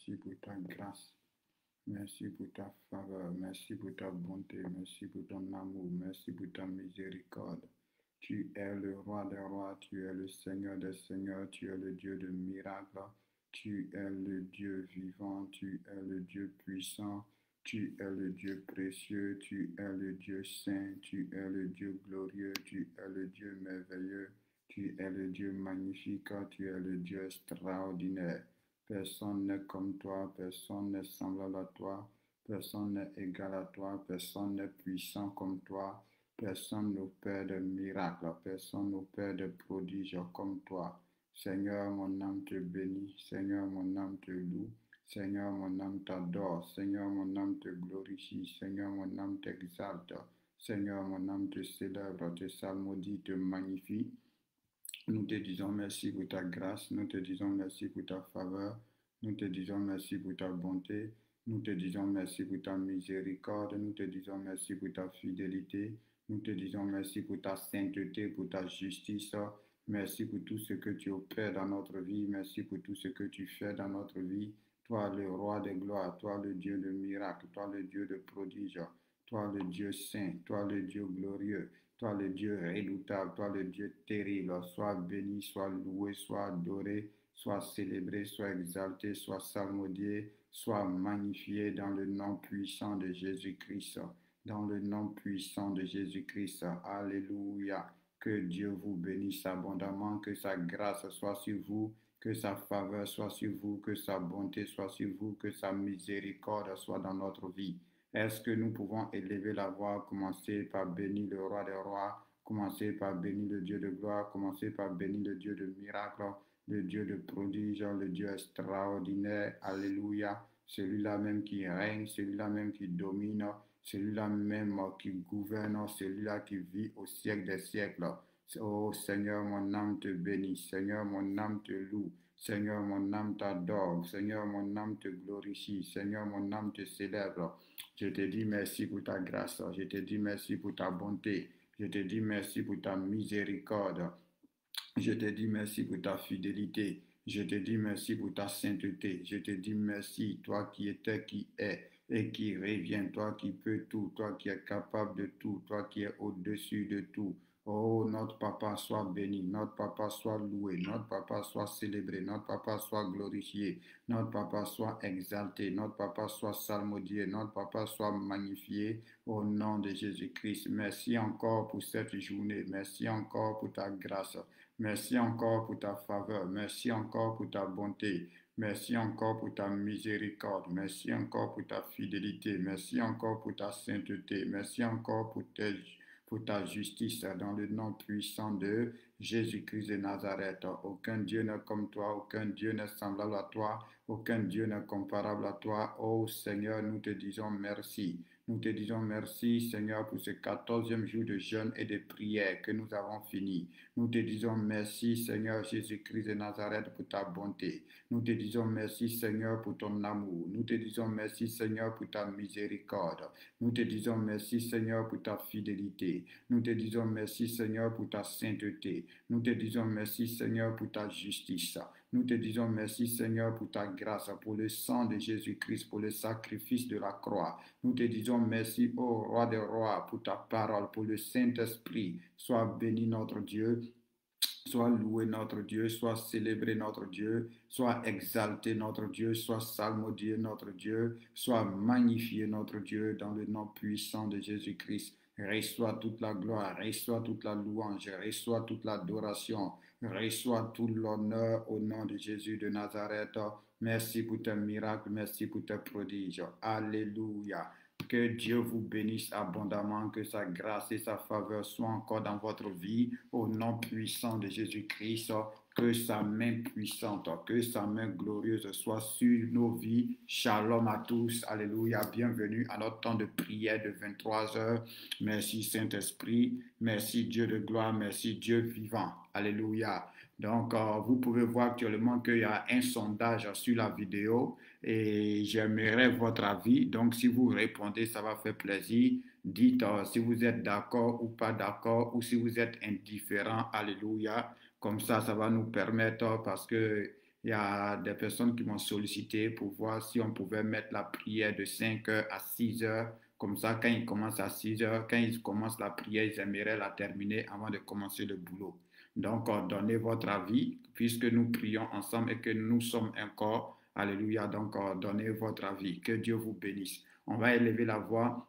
merci pour ta grâce. Merci pour ta faveur, merci pour ta bonté, merci pour ton amour, merci pour ta miséricorde. Tu es le roi des rois, tu es le Seigneur des seigneurs, tu es le Dieu de miracles, tu es le Dieu vivant, tu es le Dieu puissant, tu es le Dieu précieux, tu es le Dieu saint, tu es le Dieu glorieux, tu es le Dieu merveilleux, tu es le Dieu magnifique, tu es le Dieu extraordinaire. Personne n'est comme toi, personne n'est semblable à toi, personne n'est égal à toi, personne n'est puissant comme toi, personne n'opère de miracles, personne n'opère de prodiges comme toi. Seigneur, mon âme te bénit, Seigneur, mon âme te loue, Seigneur, mon âme t'adore, Seigneur, mon âme te glorifie, Seigneur, mon âme t'exalte, Seigneur, mon âme te célèbre, te salmodie, te magnifie. Nous te disons merci pour ta grâce, nous te disons merci pour ta faveur, nous te disons merci pour ta bonté, nous te disons merci pour ta miséricorde, nous te disons merci pour ta fidélité, nous te disons merci pour ta sainteté, pour ta justice, merci pour tout ce que tu opères dans notre vie, merci pour tout ce que tu fais dans notre vie. Toi, le roi des gloires, toi, le Dieu de miracles, toi, le Dieu de prodiges, toi, le Dieu saint, toi, le Dieu glorieux. Toi le Dieu redoutable, toi le Dieu terrible, sois béni, sois loué, sois adoré, sois célébré, sois exalté, sois salmodié, sois magnifié dans le nom puissant de Jésus-Christ. Dans le nom puissant de Jésus-Christ. Alléluia. Que Dieu vous bénisse abondamment, que sa grâce soit sur vous, que sa faveur soit sur vous, que sa bonté soit sur vous, que sa miséricorde soit dans notre vie. Est-ce que nous pouvons élever la voix, commencer par bénir le roi des rois, commencer par bénir le Dieu de gloire, commencer par bénir le Dieu de miracles, le Dieu de prodiges, le Dieu extraordinaire, alléluia, celui-là même qui règne, celui-là même qui domine, celui-là même qui gouverne, celui-là qui vit au siècle des siècles. Oh Seigneur, mon âme te bénit, Seigneur, mon âme te loue. Seigneur, mon âme t'adore. Seigneur, mon âme te glorifie. Seigneur, mon âme te célèbre. Je te dis merci pour ta grâce. Je te dis merci pour ta bonté. Je te dis merci pour ta miséricorde. Je te dis merci pour ta fidélité. Je te dis merci pour ta sainteté. Je te dis merci, toi qui étais, qui est et qui revient, toi qui peux tout, toi qui es capable de tout, toi qui es au-dessus de tout. Oh, notre papa soit béni, notre papa soit loué, notre papa soit célébré, notre papa soit glorifié, notre papa soit exalté, notre papa soit salmodié, notre papa soit magnifié au nom de Jésus-Christ. Merci encore pour cette journée, merci encore pour ta grâce, merci encore pour ta faveur, merci encore pour ta bonté. Merci encore pour ta miséricorde. Merci encore pour ta fidélité. Merci encore pour ta sainteté. Merci encore pour ta justice dans le nom puissant de Jésus-Christ de Nazareth. Aucun Dieu n'est comme toi. Aucun Dieu n'est semblable à toi. Aucun Dieu n'est comparable à toi. Oh Seigneur, nous te disons merci. Nous te disons merci, Seigneur, pour ce 14e jour de jeûne et de prière que nous avons fini. Nous te disons merci, Seigneur Jésus-Christ de Nazareth, pour ta bonté. Nous te disons merci, Seigneur, pour ton amour. Nous te disons merci, Seigneur, pour ta miséricorde. Nous te disons merci, Seigneur, pour ta fidélité. Nous te disons merci, Seigneur, pour ta sainteté. Nous te disons merci, Seigneur, pour ta justice. Nous te disons merci, Seigneur, pour ta grâce, pour le sang de Jésus-Christ, pour le sacrifice de la croix. Nous te disons merci, ô roi des rois, pour ta parole, pour le Saint-Esprit. Sois béni notre Dieu. Sois loué notre Dieu, sois célébré notre Dieu, sois exalté notre Dieu, sois salmodié notre Dieu, sois magnifié notre Dieu dans le nom puissant de Jésus-Christ. Reçois toute la gloire, reçois toute la louange, reçois toute l'adoration, reçois tout l'honneur au nom de Jésus de Nazareth. Merci pour tes miracles, merci pour tes prodiges. Alléluia. Que Dieu vous bénisse abondamment, que sa grâce et sa faveur soient encore dans votre vie, au nom puissant de Jésus-Christ, que sa main puissante, que sa main glorieuse soit sur nos vies. Shalom à tous, alléluia, bienvenue à notre temps de prière de 23 heures. Merci Saint-Esprit, merci Dieu de gloire, merci Dieu vivant, alléluia. Donc, vous pouvez voir actuellement qu'il y a un sondage sur la vidéo et j'aimerais votre avis. Donc, si vous répondez, ça va faire plaisir. Dites si vous êtes d'accord ou pas d'accord ou si vous êtes indifférent. Alléluia. Comme ça va nous permettre parce que Il y a des personnes qui m'ont sollicité pour voir si on pouvait mettre la prière de 5 heures à 6 heures. Comme ça, quand ils commencent à 6 heures, quand ils commencent la prière, ils aimeraient la terminer avant de commencer le boulot. Donc, donnez votre avis, puisque nous prions ensemble et que nous sommes un corps. Alléluia. Donc, donnez votre avis. Que Dieu vous bénisse. On va élever la voix.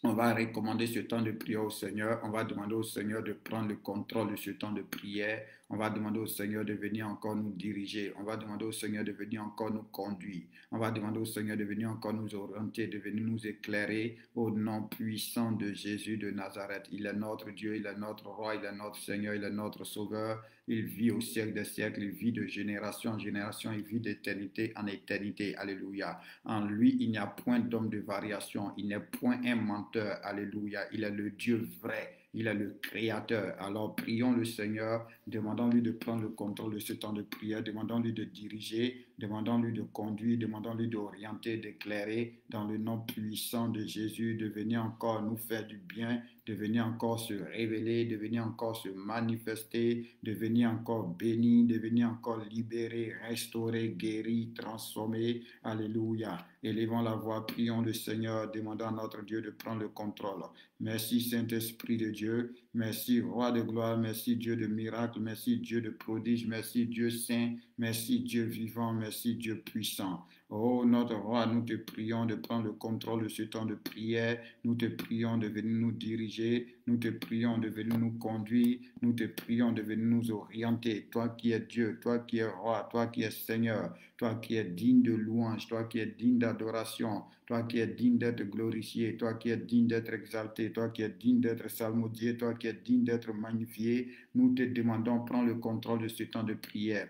On va recommander ce temps de prière au Seigneur. On va demander au Seigneur de prendre le contrôle de ce temps de prière. On va demander au Seigneur de venir encore nous diriger. On va demander au Seigneur de venir encore nous conduire. On va demander au Seigneur de venir encore nous orienter, de venir nous éclairer au nom puissant de Jésus de Nazareth. Il est notre Dieu, il est notre roi, il est notre Seigneur, il est notre sauveur. Il vit au siècle des siècles, il vit de génération en génération, il vit d'éternité en éternité. Alléluia. En lui, il n'y a point d'homme de variation, il n'est point un menteur. Alléluia. Il est le Dieu vrai. Il est le Créateur. Alors prions le Seigneur, demandons-lui de prendre le contrôle de ce temps de prière, demandons-lui de diriger, demandons-lui de conduire, demandons-lui d'orienter, d'éclairer dans le nom puissant de Jésus, de venir encore nous faire du bien, de venir encore se révéler, de venir encore se manifester, de venir encore bénir, de venir encore libérer, restaurer, guérir, transformer. Alléluia. Élevons la voix, prions le Seigneur, demandant à notre Dieu de prendre le contrôle. Merci Saint-Esprit de Dieu, merci Roi de gloire, merci Dieu de miracles, merci Dieu de prodiges, merci Dieu saint, merci Dieu vivant, merci Dieu puissant. Oh notre Roi, nous te prions de prendre le contrôle de ce temps de prière, nous te prions de venir nous diriger, nous te prions de venir nous conduire, nous te prions de venir nous orienter, toi qui es Dieu, toi qui es Roi, toi qui es Seigneur, toi qui es digne de louange, toi qui es digne d'adoration, toi qui es digne d'être glorifié, toi qui es digne d'être exalté, toi qui es digne d'être salmodié, toi qui es digne d'être magnifié, nous te demandons, prends le contrôle de ce temps de prière.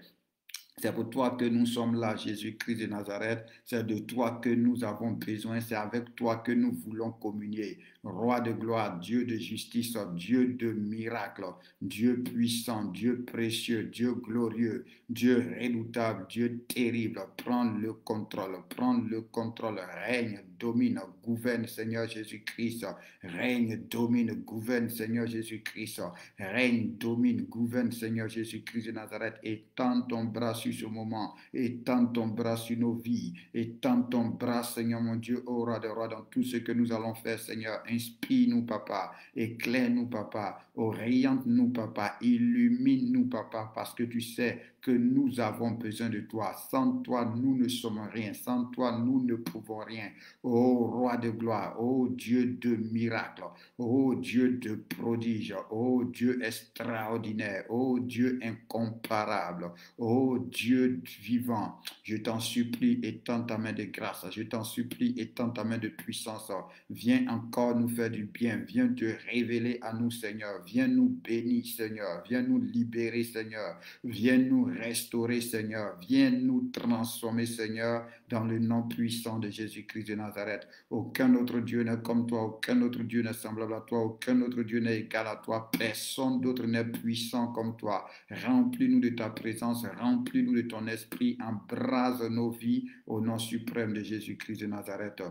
C'est pour toi que nous sommes là, Jésus-Christ de Nazareth. C'est de toi que nous avons besoin. C'est avec toi que nous voulons communier. Roi de gloire, Dieu de justice, Dieu de miracle, Dieu puissant, Dieu précieux, Dieu glorieux, Dieu redoutable, Dieu terrible. Prends le contrôle, règne, domine, gouverne, Seigneur Jésus-Christ. Règne, domine, gouverne, Seigneur Jésus-Christ. Règne, domine, gouverne, Seigneur Jésus-Christ de Nazareth. Étends ton bras sur ce moment, étends ton bras sur nos vies, étends ton bras, Seigneur mon Dieu, au roi de roi, dans tout ce que nous allons faire, Seigneur. Inspire-nous, Papa, éclaire-nous, Papa, oriente-nous, Papa, illumine-nous, Papa, parce que tu sais que nous avons besoin de toi. Sans toi, nous ne sommes rien. Sans toi, nous ne pouvons rien. Ô roi de gloire, ô Dieu de miracle, ô Dieu de prodige, ô Dieu extraordinaire, ô Dieu incomparable, ô Dieu vivant, je t'en supplie, étends ta main de grâce, je t'en supplie, étends ta main de puissance, viens encore nous faire du bien, viens te révéler à nous, Seigneur, viens nous bénir, Seigneur, viens nous libérer, Seigneur, viens nous restaurer, Seigneur, viens nous transformer, Seigneur, dans le nom puissant de Jésus-Christ de Nazareth. Aucun autre Dieu n'est comme toi, aucun autre Dieu n'est semblable à toi, aucun autre Dieu n'est égal à toi, personne d'autre n'est puissant comme toi. Remplis-nous de ta présence, remplis-nous de ton esprit, embrase nos vies au nom suprême de Jésus-Christ de Nazareth.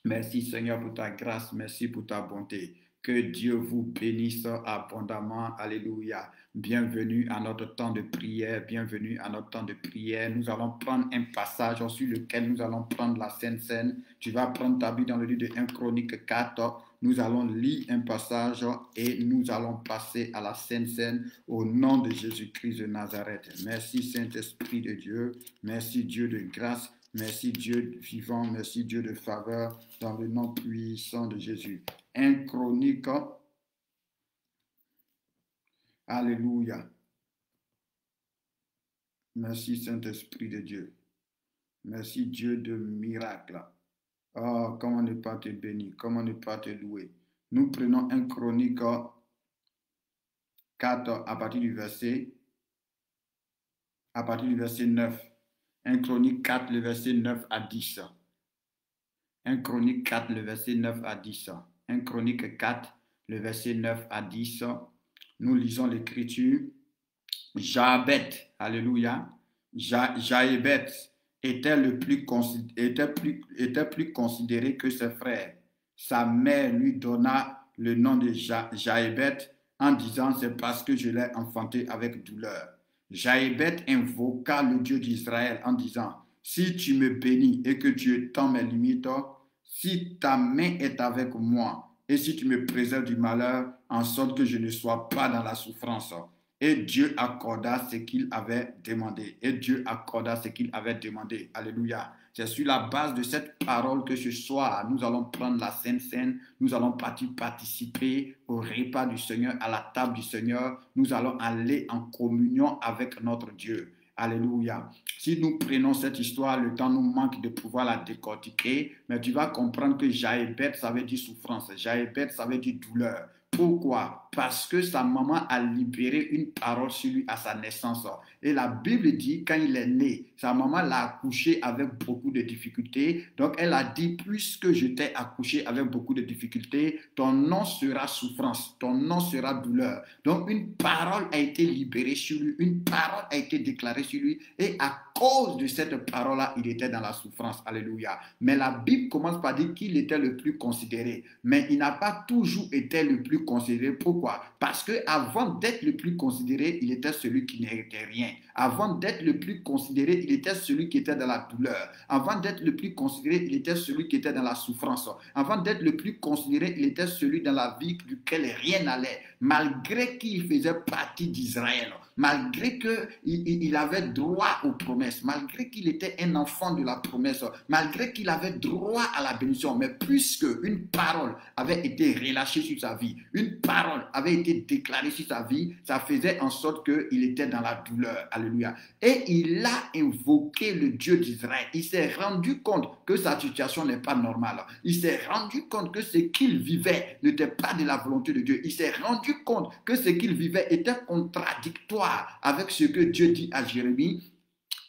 Merci Seigneur pour ta grâce, merci pour ta bonté. Que Dieu vous bénisse abondamment. Alléluia. Bienvenue à notre temps de prière. Bienvenue à notre temps de prière. Nous allons prendre un passage sur lequel nous allons prendre la Sainte Seine. Tu vas prendre ta Bible dans le livre de 1 Chronique 4. Nous allons lire un passage et nous allons passer à la Sainte Seine au nom de Jésus-Christ de Nazareth. Merci Saint-Esprit de Dieu. Merci Dieu de grâce. Merci Dieu vivant. Merci Dieu de faveur dans le nom puissant de Jésus. 1 Chronique. Alléluia. Merci Saint-Esprit de Dieu. Merci Dieu de miracle. Oh, comment ne pas te bénir, comment ne pas te louer. Nous prenons 1 Chronique 4 à partir du verset 9. 1 Chronique 4, le verset 9 à 10. 1 Chronique 4, le verset 9 à 10. 1 Chronique 4, le verset 9 à 10. Nous lisons l'écriture. Jabet, alléluia, Jaébet était plus considéré que ses frères. Sa mère lui donna le nom de Jaébet en disant, c'est parce que je l'ai enfanté avec douleur. Jaébet invoqua le Dieu d'Israël en disant, si tu me bénis et que tu étends mes limites, si ta main est avec moi et si tu me préserves du malheur, en sorte que je ne sois pas dans la souffrance. Et Dieu accorda ce qu'il avait demandé. Et Dieu accorda ce qu'il avait demandé. Alléluia. C'est sur la base de cette parole que ce soir, nous allons prendre la Sainte Seine, nous allons participer au repas du Seigneur, à la table du Seigneur. Nous allons aller en communion avec notre Dieu. Alléluia. Si nous prenons cette histoire, le temps nous manque de pouvoir la décortiquer, mais tu vas comprendre que Jaébet, ça veut dire souffrance. Jaébet, ça veut dire douleur. Pourquoi? Parce que sa maman a libéré une parole sur lui à sa naissance. Et la Bible dit, quand il est né, sa maman l'a accouché avec beaucoup de difficultés. Donc, elle a dit, puisque je t'ai accouché avec beaucoup de difficultés, ton nom sera souffrance, ton nom sera douleur. Donc, une parole a été libérée sur lui, une parole a été déclarée sur lui. Et à cause de cette parole-là, il était dans la souffrance. Alléluia. Mais la Bible commence par dire qu'il était le plus considéré. Mais il n'a pas toujours été le plus considéré. Pourquoi? Parce qu'avant d'être le plus considéré, il était celui qui n'était rien. Avant d'être le plus considéré, il était celui qui était dans la douleur. Avant d'être le plus considéré, il était celui qui était dans la souffrance. Avant d'être le plus considéré, il était celui dans la vie duquel rien n'allait. Malgré qu'il faisait partie d'Israël, malgré qu'il avait droit aux promesses, malgré qu'il était un enfant de la promesse, malgré qu'il avait droit à la bénédiction, mais puisque une parole avait été relâchée sur sa vie, une parole avait été déclarée sur sa vie, ça faisait en sorte qu'il était dans la douleur. Alléluia. Et il a invoqué le Dieu d'Israël. Il s'est rendu compte que sa situation n'est pas normale. Il s'est rendu compte que ce qu'il vivait n'était pas de la volonté de Dieu. Il s'est rendu compte que ce qu'il vivait était contradictoire avec ce que Dieu dit à Jérémie.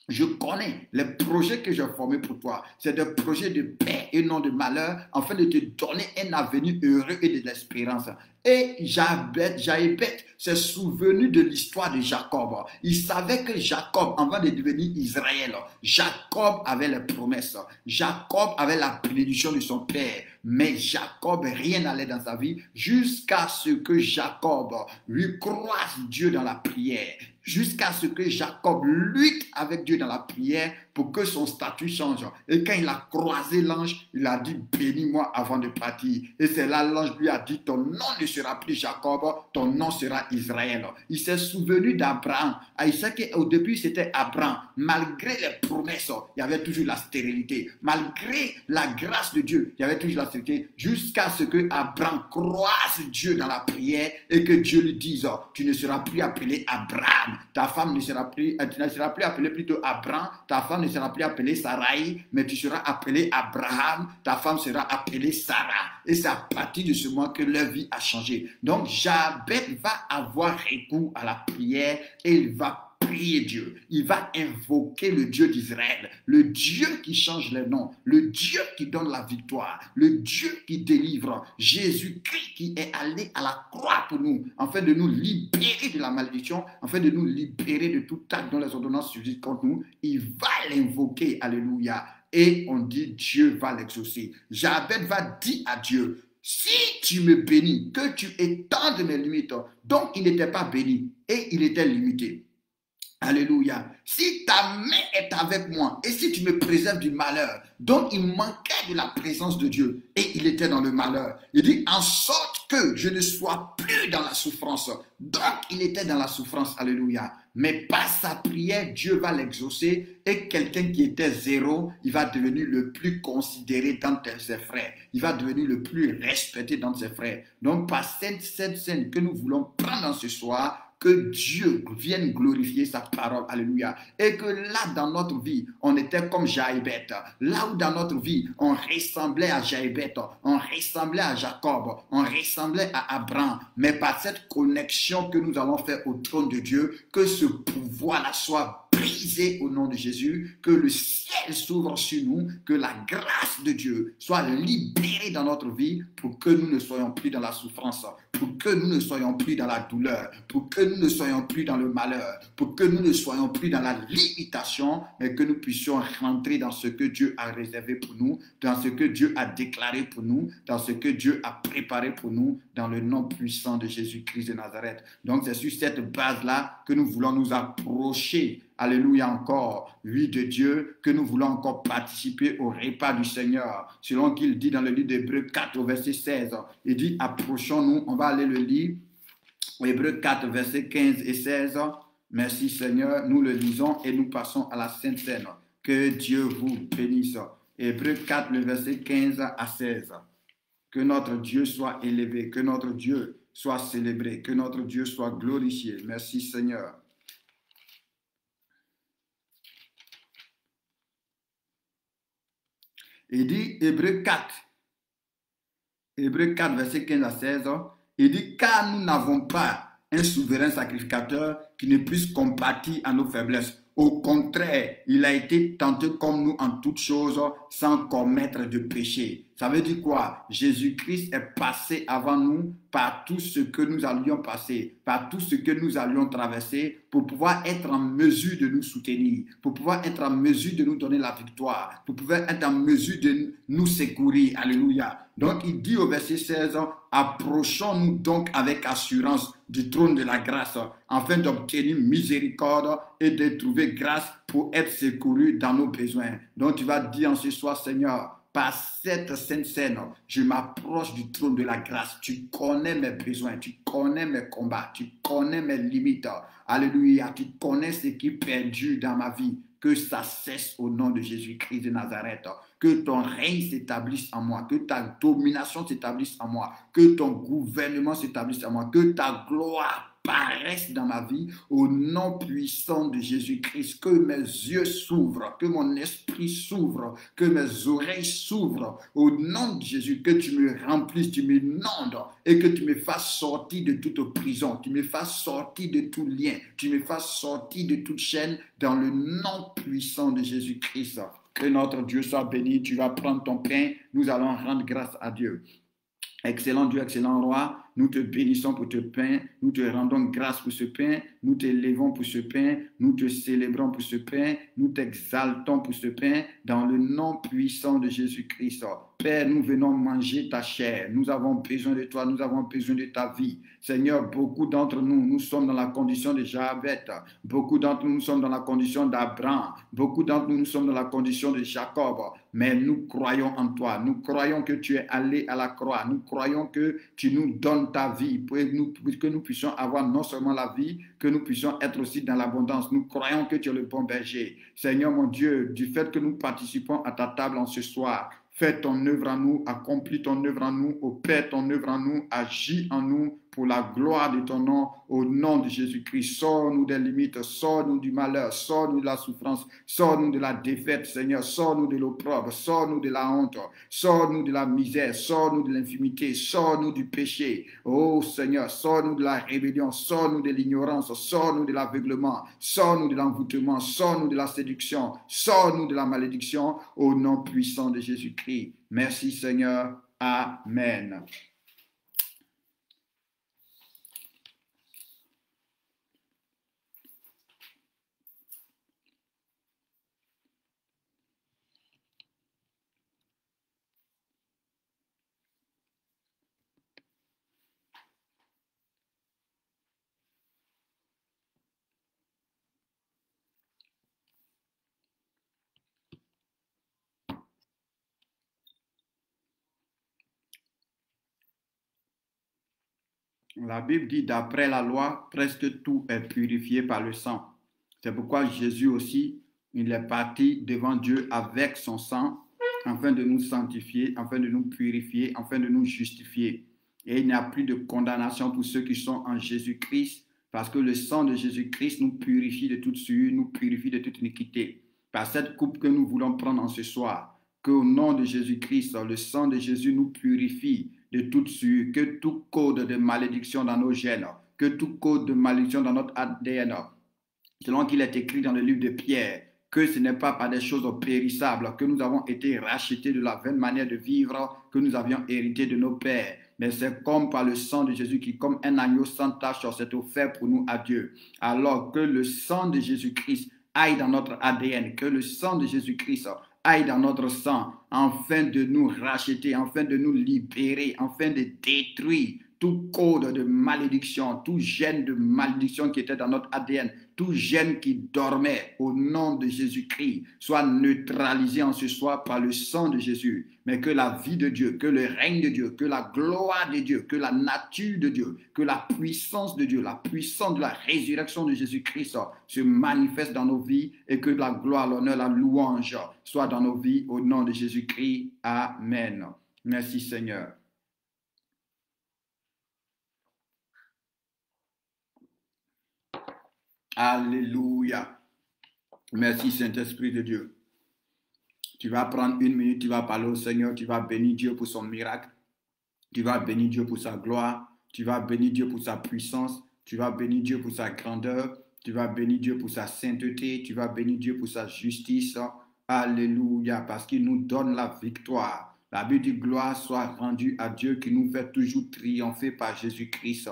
Je connais les projets que j'ai formés pour toi. C'est des projets de paix et non de malheur, afin de te donner un avenir heureux et de l'espérance. Et Jaébet s'est souvenu de l'histoire de Jacob. Il savait que Jacob, avant de devenir Israël, Jacob avait les promesses. Jacob avait la bénédiction de son père. Mais Jacob, rien n'allait dans sa vie jusqu'à ce que Jacob lui croise Dieu dans la prière. Jusqu'à ce que Jacob lutte avec Dieu dans la prière pour que son statut change. Et quand il a croisé l'ange, il a dit, bénis-moi avant de partir. Et c'est là l'ange lui a dit, ton nom ne sera plus Jacob, ton nom sera Israël. Il s'est souvenu d'Abraham. Il sait qu'au début c'était Abraham. Malgré les promesses, il y avait toujours la stérilité. Malgré la grâce de Dieu, il y avait toujours la stérilité. Jusqu'à ce que Abraham croise Dieu dans la prière et que Dieu lui dise, tu ne seras plus appelé Abraham. Ta femme ne sera plus, tu ne seras plus appelé plutôt Abraham. Ta femme ne sera plus appelée Sarai, mais tu seras appelé Abraham. Ta femme sera appelée Sarah. Et c'est à partir de ce moment que leur vie a changé. Donc, Jaébet va avoir recours à la prière et il va prier Dieu. Il va invoquer le Dieu d'Israël, le Dieu qui change les noms, le Dieu qui donne la victoire, le Dieu qui délivre, Jésus-Christ qui est allé à la croix pour nous, afin de nous libérer de la malédiction, afin de nous libérer de tout acte dont les ordonnances subsistent contre nous. Il va l'invoquer, alléluia. Et on dit Dieu va l'exaucer. Jaébet va dire à Dieu, si tu me bénis, que tu étendes mes limites. Donc il n'était pas béni et il était limité. Alléluia. Si ta main est avec moi et si tu me préserves du malheur, donc il manquait de la présence de Dieu et il était dans le malheur. Il dit en sorte que je ne sois plus dans la souffrance. Donc il était dans la souffrance. Alléluia. Mais par sa prière, Dieu va l'exaucer et quelqu'un qui était zéro, il va devenir le plus considéré d'entre ses frères. Il va devenir le plus respecté d'entre ses frères. Donc par cette scène que nous voulons prendre en ce soir, que Dieu vienne glorifier sa parole, alléluia. Et que là, dans notre vie, on était comme Jaébet. Là où dans notre vie, on ressemblait à Jaébet, on ressemblait à Jacob, on ressemblait à Abraham. Mais par cette connexion que nous allons faire au trône de Dieu, que ce pouvoir-là soit brisées au nom de Jésus, que le ciel s'ouvre sur nous, que la grâce de Dieu soit libérée dans notre vie pour que nous ne soyons plus dans la souffrance, pour que nous ne soyons plus dans la douleur, pour que nous ne soyons plus dans le malheur, pour que nous ne soyons plus dans la limitation, mais que nous puissions rentrer dans ce que Dieu a réservé pour nous, dans ce que Dieu a déclaré pour nous, dans ce que Dieu a préparé pour nous, dans le nom puissant de Jésus-Christ de Nazareth. Donc c'est sur cette base-là que nous voulons nous approcher, alléluia encore, oui de Dieu, que nous voulons encore participer au repas du Seigneur, selon qu'il dit dans le livre d'Hébreux 4 au verset 16. Il dit, approchons-nous, on va aller le lire, Hébreux 4 verset 15 et 16. Merci Seigneur, nous le lisons et nous passons à la Sainte Seine. Que Dieu vous bénisse. Hébreux 4, le verset 15 à 16. Que notre Dieu soit élevé, que notre Dieu soit célébré, que notre Dieu soit glorifié. Merci Seigneur. Il dit, Hébreux 4, verset 15 à 16, il dit, car nous n'avons pas un souverain sacrificateur qui ne puisse compatir à nos faiblesses. Au contraire, il a été tenté comme nous en toutes choses sans commettre de péché. Ça veut dire quoi? Jésus-Christ est passé avant nous par tout ce que nous allions passer, par tout ce que nous allions traverser pour pouvoir être en mesure de nous soutenir, pour pouvoir être en mesure de nous donner la victoire, pour pouvoir être en mesure de nous secourir. Alléluia. Donc il dit au verset 16, approchons-nous donc avec assurance du trône de la grâce afin d'obtenir miséricorde et de trouver grâce pour être secouru dans nos besoins. Donc tu vas dire en ce soir, Seigneur, par cette sainte scène, je m'approche du trône de la grâce. Tu connais mes besoins, tu connais mes combats, tu connais mes limites. Alléluia, tu connais ce qui perdure dans ma vie. Que ça cesse au nom de Jésus-Christ de Nazareth. Que ton règne s'établisse en moi, que ta domination s'établisse en moi, que ton gouvernement s'établisse en moi, que ta gloire paraisse dans ma vie au nom puissant de Jésus-Christ, que mes yeux s'ouvrent, que mon esprit s'ouvre, que mes oreilles s'ouvrent au nom de Jésus, que tu me remplisses, tu m'inondes et que tu me fasses sortir de toute prison, tu me fasses sortir de tout lien, tu me fasses sortir de toute chaîne dans le nom puissant de Jésus-Christ. Que notre Dieu soit béni, tu vas prendre ton pain, nous allons rendre grâce à Dieu. Excellent Dieu, excellent roi, nous te bénissons pour ce pain, nous te rendons grâce pour ce pain, nous t'élevons pour ce pain, nous te célébrons pour ce pain, nous t'exaltons pour ce pain, dans le nom puissant de Jésus-Christ. Père, nous venons manger ta chair, nous avons besoin de toi, nous avons besoin de ta vie. Seigneur, beaucoup d'entre nous, nous sommes dans la condition de Jabet, beaucoup d'entre nous, nous sommes dans la condition d'Abraham, beaucoup d'entre nous, nous sommes dans la condition de Jacob, mais nous croyons en toi, nous croyons que tu es allé à la croix, nous croyons que tu nous donnes ta vie pour que nous puissions avoir non seulement la vie, que nous puissions être aussi dans l'abondance. Nous croyons que tu es le bon berger. Seigneur mon Dieu, du fait que nous participons à ta table en ce soir, fais ton œuvre en nous, accomplis ton œuvre en nous, opère ton œuvre en nous, agis en nous pour la gloire de ton nom, au nom de Jésus-Christ. Sors-nous des limites, sors-nous du malheur, sors-nous de la souffrance, sors-nous de la défaite, Seigneur, sors-nous de l'opprobre, sors-nous de la honte, sors-nous de la misère, sors-nous de l'infimité, sors-nous du péché. Oh Seigneur, sors-nous de la rébellion, sors-nous de l'ignorance, sors-nous de l'aveuglement, sors-nous de l'envoûtement, sors-nous de la séduction, sors-nous de la malédiction, au nom puissant de Jésus-Christ. Merci Seigneur. Amen. La Bible dit, d'après la loi, presque tout est purifié par le sang. C'est pourquoi Jésus aussi, il est parti devant Dieu avec son sang, afin de nous sanctifier, afin de nous purifier, afin de nous justifier. Et il n'y a plus de condamnation pour ceux qui sont en Jésus-Christ, parce que le sang de Jésus-Christ nous purifie de toute souillure, nous purifie de toute iniquité. Par cette coupe que nous voulons prendre en ce soir, qu'au nom de Jésus-Christ, le sang de Jésus nous purifie de toute souillure, que tout code de malédiction dans nos gènes, que tout code de malédiction dans notre ADN selon qu'il est écrit dans le livre de Pierre, que ce n'est pas par des choses périssables que nous avons été rachetés de la vaine manière de vivre que nous avions hérité de nos pères, mais c'est comme par le sang de Jésus qui, comme un agneau sans tache, s'est offert pour nous à Dieu. Alors que le sang de Jésus-Christ aille dans notre ADN, que le sang de Jésus-Christ aille dans notre sang, afin de nous racheter, afin de nous libérer, afin de détruire tout code de malédiction, tout gène de malédiction qui était dans notre ADN, tout gène qui dormait au nom de Jésus-Christ, soit neutralisé en ce soir par le sang de Jésus. Mais que la vie de Dieu, que le règne de Dieu, que la gloire de Dieu, que la nature de Dieu, que la puissance de Dieu, la puissance de la résurrection de Jésus-Christ se manifeste dans nos vies et que la gloire, l'honneur, la louange soit dans nos vies au nom de Jésus-Christ. Amen. Merci Seigneur. Alléluia. Merci Saint-Esprit de Dieu. Tu vas prendre une minute, tu vas parler au Seigneur, tu vas bénir Dieu pour son miracle, tu vas bénir Dieu pour sa gloire, tu vas bénir Dieu pour sa puissance, tu vas bénir Dieu pour sa grandeur, tu vas bénir Dieu pour sa sainteté, tu vas bénir Dieu pour sa justice. Alléluia, parce qu'il nous donne la victoire. La Bible dit gloire soit rendue à Dieu qui nous fait toujours triompher par Jésus-Christ.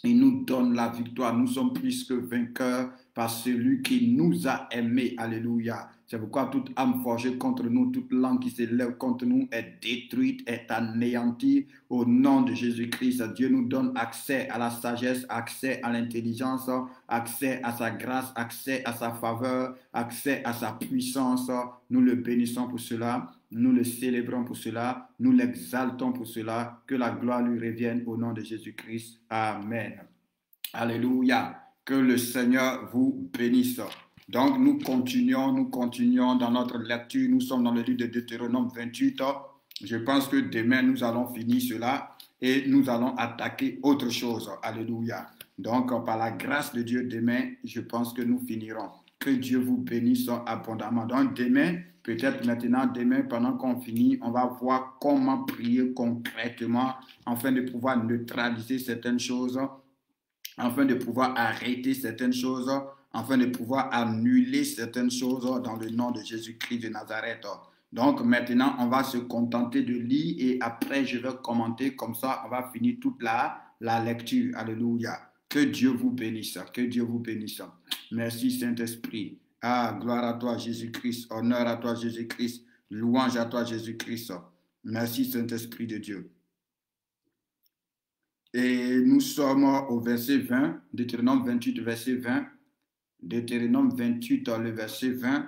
Il nous donne la victoire. Nous sommes plus que vainqueurs par celui qui nous a aimés. Alléluia. C'est pourquoi toute âme forgée contre nous, toute langue qui s'élève contre nous est détruite, est anéantie au nom de Jésus-Christ. Dieu nous donne accès à la sagesse, accès à l'intelligence, accès à sa grâce, accès à sa faveur, accès à sa puissance. Nous le bénissons pour cela. Nous le célébrons pour cela, nous l'exaltons pour cela, que la gloire lui revienne au nom de Jésus-Christ. Amen. Alléluia. Que le Seigneur vous bénisse. Donc nous continuons dans notre lecture. Nous sommes dans le livre de Deutéronome 28. Je pense que demain nous allons finir cela et nous allons attaquer autre chose. Alléluia. Donc par la grâce de Dieu, demain, je pense que nous finirons. Que Dieu vous bénisse abondamment. Donc demain, peut-être maintenant, demain, pendant qu'on finit, on va voir comment prier concrètement afin de pouvoir neutraliser certaines choses, afin de pouvoir arrêter certaines choses, afin de pouvoir annuler certaines choses dans le nom de Jésus-Christ de Nazareth. Donc maintenant, on va se contenter de lire et après, je vais commenter. Comme ça, on va finir toute la lecture. Alléluia. Que Dieu vous bénisse. Que Dieu vous bénisse. Merci Saint-Esprit. Ah, gloire à toi Jésus-Christ. Honneur à toi Jésus-Christ. Louange à toi Jésus-Christ. Merci Saint-Esprit de Dieu. Et nous sommes au verset 20. Deutéronome 28, verset 20. Deutéronome 28, le verset 20.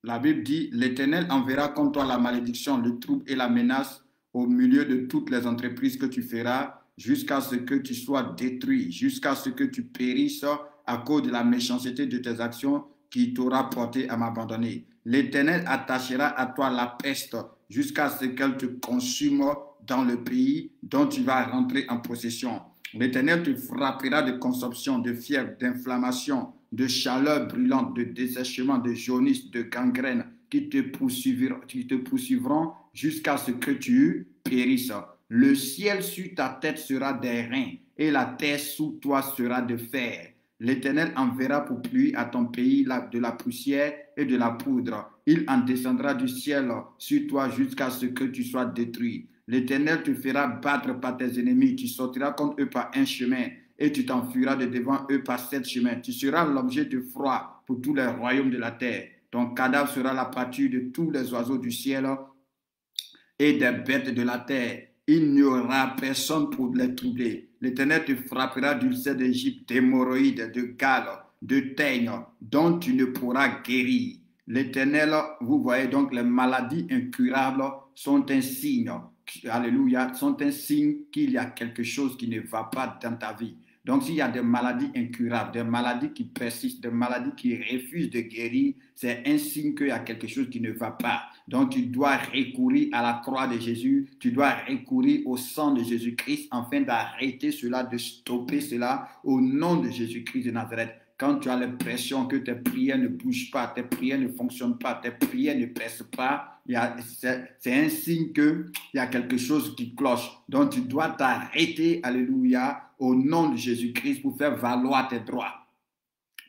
La Bible dit, l'Éternel enverra contre toi la malédiction, le trouble et la menace au milieu de toutes les entreprises que tu feras, jusqu'à ce que tu sois détruit, jusqu'à ce que tu périsses à cause de la méchanceté de tes actions qui t'aura porté à m'abandonner. L'Éternel attachera à toi la peste jusqu'à ce qu'elle te consume dans le pays dont tu vas rentrer en possession. L'Éternel te frappera de consomption, de fièvre, d'inflammation, de chaleur brûlante, de dessèchement, de jaunisse, de gangrène qui te poursuivront jusqu'à ce que tu périsses. Le ciel sur ta tête sera des reins et la terre sous toi sera de fer. L'Éternel enverra pour pluie à ton pays de la poussière et de la poudre. Il en descendra du ciel sur toi jusqu'à ce que tu sois détruit. L'Éternel te fera battre par tes ennemis. Tu sortiras contre eux par un chemin et tu t'enfuiras de devant eux par 7 chemins. Tu seras l'objet de froid pour tous les royaumes de la terre. Ton cadavre sera la pâture de tous les oiseaux du ciel et des bêtes de la terre. Il n'y aura personne pour les troubler. L'Éternel te frappera d'ulcères d'Égypte, d'hémorroïdes, de gales, de teignes, dont tu ne pourras guérir. L'Éternel, vous voyez donc, les maladies incurables sont un signe, alléluia, sont un signe qu'il y a quelque chose qui ne va pas dans ta vie. Donc, s'il y a des maladies incurables, des maladies qui persistent, des maladies qui refusent de guérir, c'est un signe qu'il y a quelque chose qui ne va pas. Donc, tu dois recourir à la croix de Jésus, tu dois recourir au sang de Jésus-Christ afin d'arrêter cela, de stopper cela au nom de Jésus-Christ de Nazareth. Quand tu as l'impression que tes prières ne bougent pas, tes prières ne fonctionnent pas, tes prières ne percent pas, c'est un signe qu'il y a quelque chose qui cloche. Donc, tu dois t'arrêter, alléluia, au nom de Jésus-Christ pour faire valoir tes droits.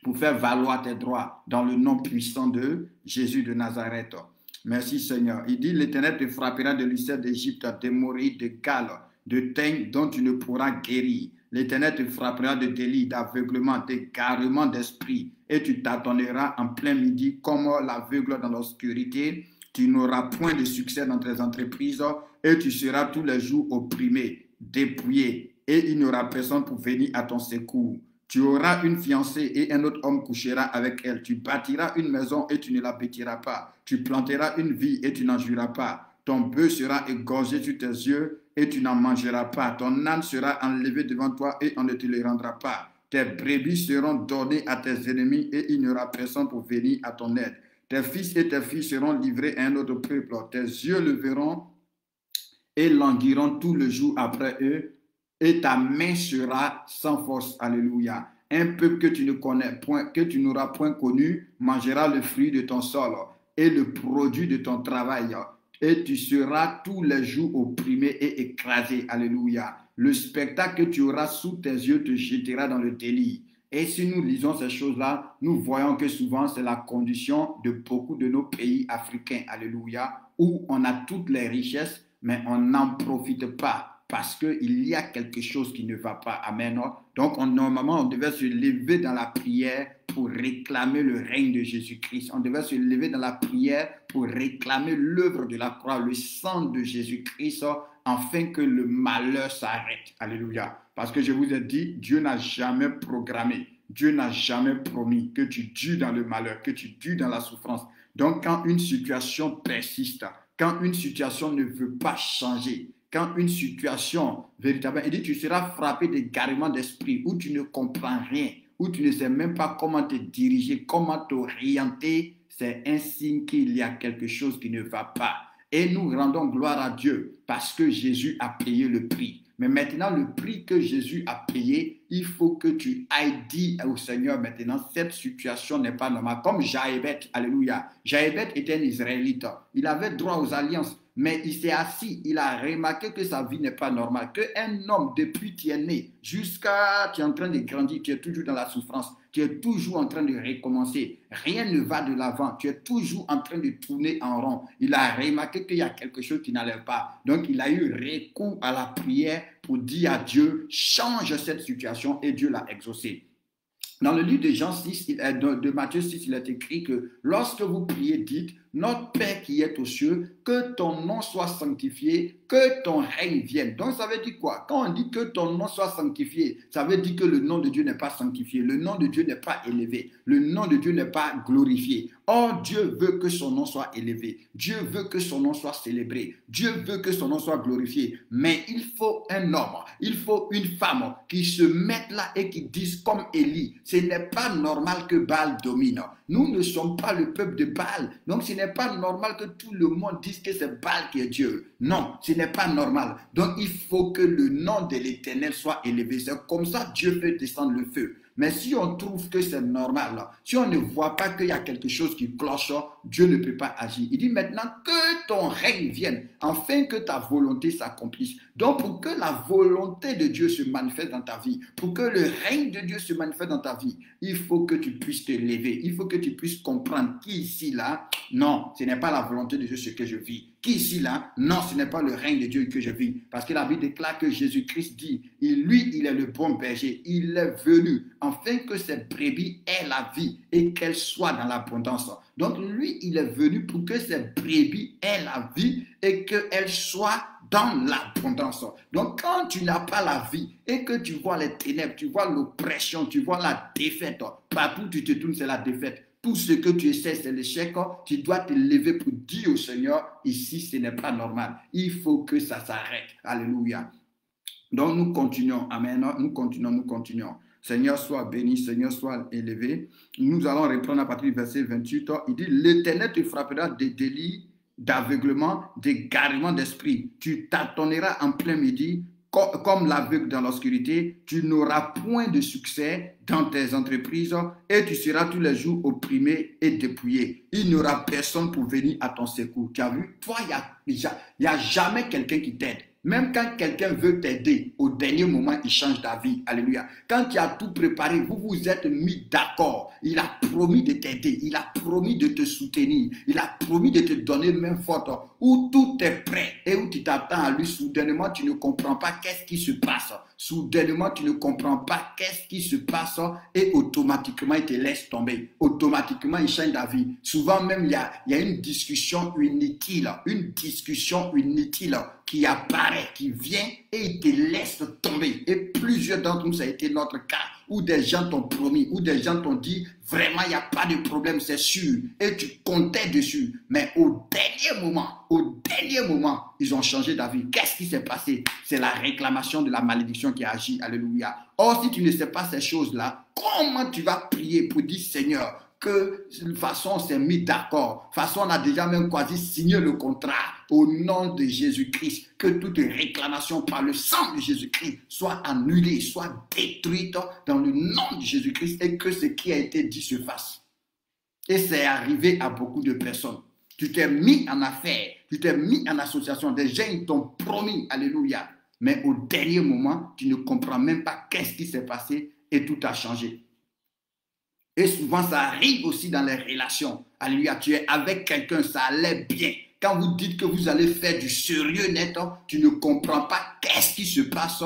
pour faire valoir tes droits dans le nom puissant de Jésus de Nazareth. Merci Seigneur. Il dit, l'Éternel te frappera de l'ulcère d'Égypte, d'hémorroïdes, de gale, de teigne dont tu ne pourras guérir. L'Éternel te frappera de délits, d'aveuglement, d'égarement d'esprit, et tu tâtonneras en plein midi comme l'aveugle dans l'obscurité. Tu n'auras point de succès dans tes entreprises, et tu seras tous les jours opprimé, dépouillé, et il n'y aura personne pour venir à ton secours. Tu auras une fiancée et un autre homme couchera avec elle. Tu bâtiras une maison et tu ne la bâtiras pas. Tu planteras une vie et tu n'en jouiras pas. Ton bœuf sera égorgé sur tes yeux et tu n'en mangeras pas. Ton âne sera enlevé devant toi et on ne te le rendra pas. Tes brebis seront données à tes ennemis et il n'y aura personne pour venir à ton aide. Tes fils et tes filles seront livrés à un autre peuple. Tes yeux le verront et languiront tout le jour après eux. Et ta main sera sans force. Alléluia. Un peuple que tu ne connais point, que tu n'auras point connu, mangera le fruit de ton sol et le produit de ton travail. Et tu seras tous les jours opprimé et écrasé. Alléluia. Le spectacle que tu auras sous tes yeux te jettera dans le délit. Et si nous lisons ces choses-là, nous voyons que souvent c'est la condition de beaucoup de nos pays africains. Alléluia. Où on a toutes les richesses, mais on n'en profite pas. Parce qu'il y a quelque chose qui ne va pas. Amen. Donc, normalement, on devait se lever dans la prière pour réclamer le règne de Jésus-Christ. On devait se lever dans la prière pour réclamer l'œuvre de la croix, le sang de Jésus-Christ, afin que le malheur s'arrête. Alléluia. Parce que je vous ai dit, Dieu n'a jamais programmé, Dieu n'a jamais promis que tu dures dans le malheur, que tu dures dans la souffrance. Donc, quand une situation persiste, quand une situation ne veut pas changer, quand une situation véritablement, il dit tu seras frappé d'égarement d'esprit, où tu ne comprends rien, où tu ne sais même pas comment te diriger, comment t'orienter, c'est un signe qu'il y a quelque chose qui ne va pas. Et nous rendons gloire à Dieu parce que Jésus a payé le prix. Mais maintenant, le prix que Jésus a payé, il faut que tu ailles dire au Seigneur maintenant, cette situation n'est pas normale. Comme Jaébet, alléluia. Jaébet était un Israélite. Il avait droit aux alliances. Mais il s'est assis, il a remarqué que sa vie n'est pas normale, qu'un homme, depuis tu es né, jusqu'à tu es en train de grandir, tu es toujours dans la souffrance, tu es toujours en train de recommencer, rien ne va de l'avant, tu es toujours en train de tourner en rond. Il a remarqué qu'il y a quelque chose qui n'allait pas. Donc il a eu recours à la prière pour dire à Dieu, change cette situation et Dieu l'a exaucé. Dans le livre de Jean 6, de Matthieu 6, il est écrit que lorsque vous priez, dites, notre Père qui est aux cieux, que ton nom soit sanctifié, que ton règne vienne. Donc ça veut dire quoi? Quand on dit que ton nom soit sanctifié, ça veut dire que le nom de Dieu n'est pas sanctifié, le nom de Dieu n'est pas élevé, le nom de Dieu n'est pas glorifié. Or, Dieu veut que son nom soit élevé, Dieu veut que son nom soit célébré, Dieu veut que son nom soit glorifié. Mais il faut un homme, il faut une femme qui se mettent là et qui disent comme Élie, ce n'est pas normal que Baal domine. Nous ne sommes pas le peuple de Baal. Donc ce n'est pas normal que tout le monde dise que c'est Baal qui est Dieu. Non, ce n'est pas normal. Donc il faut que le nom de l'Éternel soit élevé. C'est comme ça que Dieu fait descendre le feu. Mais si on trouve que c'est normal, si on ne voit pas qu'il y a quelque chose qui cloche, Dieu ne peut pas agir. Il dit maintenant que ton règne vienne, afin que ta volonté s'accomplisse. Donc pour que la volonté de Dieu se manifeste dans ta vie, pour que le règne de Dieu se manifeste dans ta vie, il faut que tu puisses te lever, il faut que tu puisses comprendre qu'ici, là, non, ce n'est pas la volonté de Dieu ce que je vis. Qu'ici, là, non, ce n'est pas le règne de Dieu que je vis. Parce que la Bible déclare que Jésus-Christ dit, lui, il est le bon berger. Il est venu afin que ses brebis aient la vie et qu'elles soient dans l'abondance. Donc, lui, il est venu pour que ses brebis aient la vie et qu'elles soient dans l'abondance. Donc, quand tu n'as pas la vie et que tu vois les ténèbres, tu vois l'oppression, tu vois la défaite, partout où tu te tournes, c'est la défaite. Tout ce que tu essaies, c'est l'échec. Tu dois te lever pour dire au Seigneur, ici, ce n'est pas normal. Il faut que ça s'arrête. Alléluia. Donc, nous continuons. Amen. Nous continuons. Seigneur, sois béni, Seigneur, sois élevé. Nous allons reprendre à partir du verset 28. Il dit, l'Éternel te frappera des délits, d'aveuglement, d'égarement d'esprit. Tu tâtonneras en plein midi, comme l'aveugle dans l'obscurité, tu n'auras point de succès dans tes entreprises et tu seras tous les jours opprimé et dépouillé. Il n'y aura personne pour venir à ton secours. Tu as vu? Toi, il n'y a jamais quelqu'un qui t'aide. Même quand quelqu'un veut t'aider, au dernier moment, il change d'avis. Alléluia. Quand tu as tout préparé, vous vous êtes mis d'accord. Il a promis de t'aider. Il a promis de te soutenir. Il a promis de te donner main forte. Où tout est prêt et où tu t'attends à lui, soudainement, tu ne comprends pas qu'est-ce qui se passe. Soudainement, tu ne comprends pas qu'est-ce qui se passe et automatiquement, il te laisse tomber. Automatiquement, il change d'avis. Souvent même, il y a une discussion inutile qui apparaît, qui vient et il te laisse tomber. Et plusieurs d'entre nous, ça a été notre cas, où des gens t'ont promis, où des gens t'ont dit, vraiment, il n'y a pas de problème, c'est sûr. Et tu comptais dessus. Mais au dernier moment, ils ont changé d'avis. Qu'est-ce qui s'est passé? C'est la réclamation de la malédiction qui agit. Alléluia. Or, si tu ne sais pas ces choses-là, comment tu vas prier pour dire, Seigneur, que de toute façon on s'est mis d'accord, de toute façon on a déjà même quasi signé le contrat au nom de Jésus-Christ, que toute réclamation par le sang de Jésus-Christ soit annulée, soit détruite dans le nom de Jésus-Christ et que ce qui a été dit se fasse. Et c'est arrivé à beaucoup de personnes. Tu t'es mis en affaire, tu t'es mis en association, des gens ils t'ont promis, alléluia, mais au dernier moment, tu ne comprends même pas qu'est-ce qui s'est passé et tout a changé. Et souvent, ça arrive aussi dans les relations. Alléluia, tu es avec quelqu'un, ça allait bien. Quand vous dites que vous allez faire du sérieux net, tu ne comprends pas qu'est-ce qui se passe.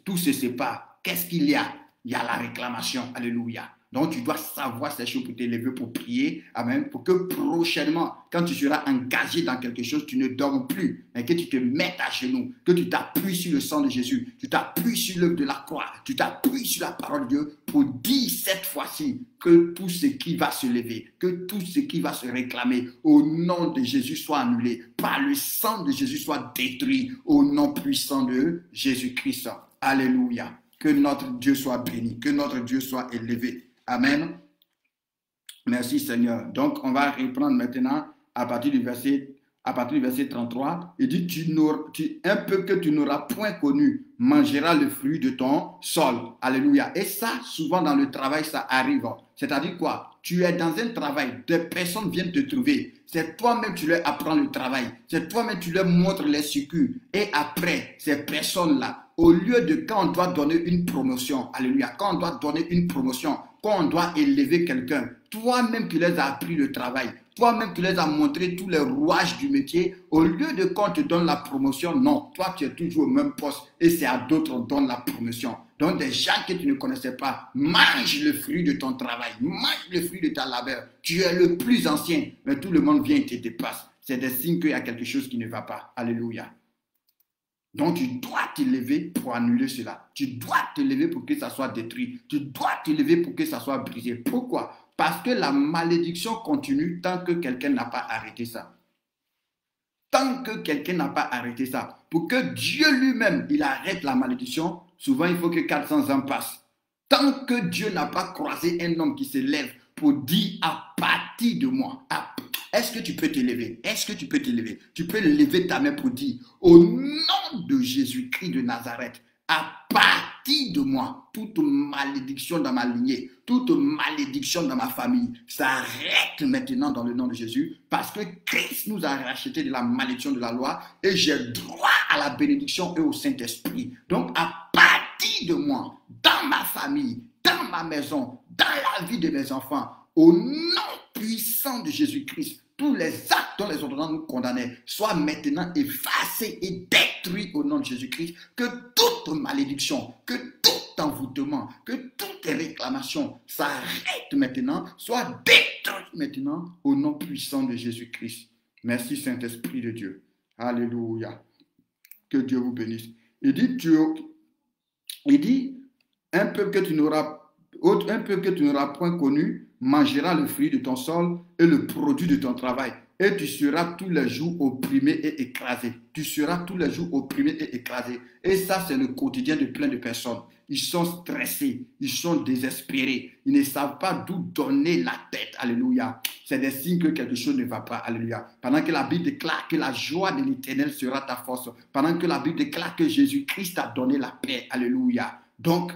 Tout se sépare. Qu'est-ce qu'il y a? Il y a la réclamation. Alléluia. Donc, tu dois savoir ces choses pour t'élever, pour prier. Amen. Pour que prochainement, quand tu seras engagé dans quelque chose, tu ne dormes plus. Mais que tu te mettes à genoux. Que tu t'appuies sur le sang de Jésus. Tu t'appuies sur l'œuvre de la croix. Tu t'appuies sur la parole de Dieu pour dire cette fois-ci que tout ce qui va se lever, que tout ce qui va se réclamer au nom de Jésus soit annulé. Par le sang de Jésus soit détruit au nom puissant de Jésus-Christ. Alléluia. Que notre Dieu soit béni. Que notre Dieu soit élevé. Amen. Merci Seigneur. Donc, on va reprendre maintenant à partir du verset 33. Il dit, un peuple que tu n'auras point connu mangera le fruit de ton sol. Alléluia. Et ça, souvent dans le travail, ça arrive. C'est-à-dire quoi? Tu es dans un travail, des personnes viennent te trouver. C'est toi-même tu leur apprends le travail. C'est toi-même tu leur montres les circuits. Et après, ces personnes-là, au lieu de quand on doit donner une promotion, alléluia, quand on doit donner une promotion, quand on doit élever quelqu'un, toi-même tu les as appris le travail, toi-même tu les as montré tous les rouages du métier, au lieu de quand on te donne la promotion, non, toi tu es toujours au même poste et c'est à d'autres qu'on donne la promotion. Donc des gens que tu ne connaissais pas, mange le fruit de ton travail, mange le fruit de ta labeur. Tu es le plus ancien, mais tout le monde vient et te dépasse. C'est des signes qu'il y a quelque chose qui ne va pas. Alléluia. Donc, tu dois te lever pour annuler cela. Tu dois te lever pour que ça soit détruit. Tu dois te lever pour que ça soit brisé. Pourquoi? Parce que la malédiction continue tant que quelqu'un n'a pas arrêté ça. Tant que quelqu'un n'a pas arrêté ça. Pour que Dieu lui-même, il arrête la malédiction, souvent il faut que 400 ans passent. Tant que Dieu n'a pas croisé un homme qui se lève pour dire à partir de moi, est-ce que tu peux te lever? Est-ce que tu peux te lever? Tu peux lever ta main pour dire, au nom de Jésus-Christ de Nazareth, à partir de moi, toute malédiction dans ma lignée, toute malédiction dans ma famille, s'arrête maintenant dans le nom de Jésus, parce que Christ nous a racheté de la malédiction de la loi et j'ai droit à la bénédiction et au Saint-Esprit. Donc, à partir de moi, dans ma famille, dans ma maison, dans la vie de mes enfants, au nom puissant de Jésus-Christ, tous les actes dont les ordonnances nous condamnaient soient maintenant effacés et détruits au nom de Jésus-Christ. Que toute malédiction, que tout envoûtement, que toute réclamation s'arrête maintenant, soit détruite maintenant au nom puissant de Jésus-Christ. Merci Saint-Esprit de Dieu. Alléluia. Que Dieu vous bénisse. Il dit, un peuple que tu n'auras point connu mangera le fruit de ton sol et le produit de ton travail. Et tu seras tous les jours opprimé et écrasé. Tu seras tous les jours opprimé et écrasé. Et ça, c'est le quotidien de plein de personnes. Ils sont stressés, ils sont désespérés. Ils ne savent pas d'où donner la tête. Alléluia. C'est des signes que quelque chose ne va pas. Alléluia. Pendant que la Bible déclare que la joie de l'Éternel sera ta force. Pendant que la Bible déclare que Jésus-Christ a donné la paix. Alléluia. Donc,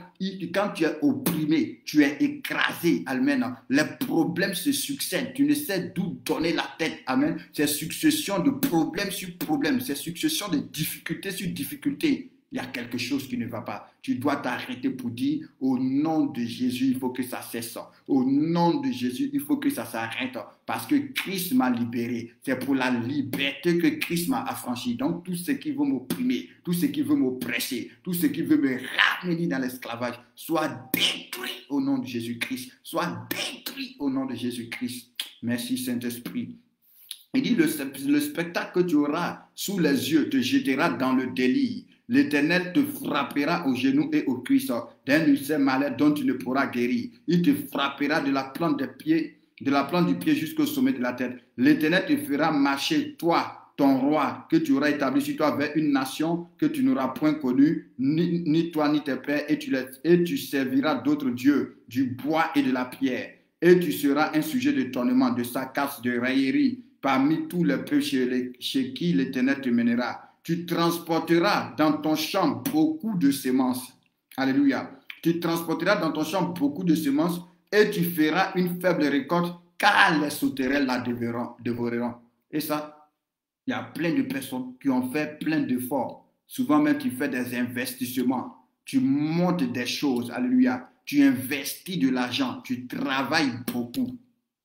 quand tu es opprimé, tu es écrasé, amen, les problèmes se succèdent. Tu ne sais d'où donner la tête, amen. C'est succession de problèmes sur problèmes, c'est succession de difficultés sur difficultés. Il y a quelque chose qui ne va pas. Tu dois t'arrêter pour dire, au nom de Jésus, il faut que ça cesse. Au nom de Jésus, il faut que ça s'arrête. Parce que Christ m'a libéré. C'est pour la liberté que Christ m'a affranchi. Donc, tout ce qui veut m'opprimer, tout ce qui veut m'oppresser, tout ce qui veut me ramener dans l'esclavage, soit détruit au nom de Jésus-Christ. Soit détruit au nom de Jésus-Christ. Merci, Saint-Esprit. Il dit, le spectacle que tu auras sous les yeux te jettera dans le délire. L'Éternel te frappera aux genoux et aux cuisses d'un ulcère malade dont tu ne pourras guérir. Il te frappera de la plante des pieds, de la plante du pied jusqu'au sommet de la tête. L'Éternel te fera marcher, toi, ton roi, que tu auras établi sur toi vers une nation que tu n'auras point connue, ni toi ni tes pères, et tu serviras d'autres dieux, du bois et de la pierre. Et tu seras un sujet d'étonnement, de sarcasme, de raillerie, parmi tous les peuples chez qui l'Éternel te mènera. Tu transporteras dans ton champ beaucoup de semences. Alléluia. Tu transporteras dans ton champ beaucoup de semences et tu feras une faible récolte car les sauterelles la dévoreront. Et ça, il y a plein de personnes qui ont fait plein d'efforts. Souvent même, tu fais des investissements. Tu montes des choses. Alléluia. Tu investis de l'argent. Tu travailles beaucoup.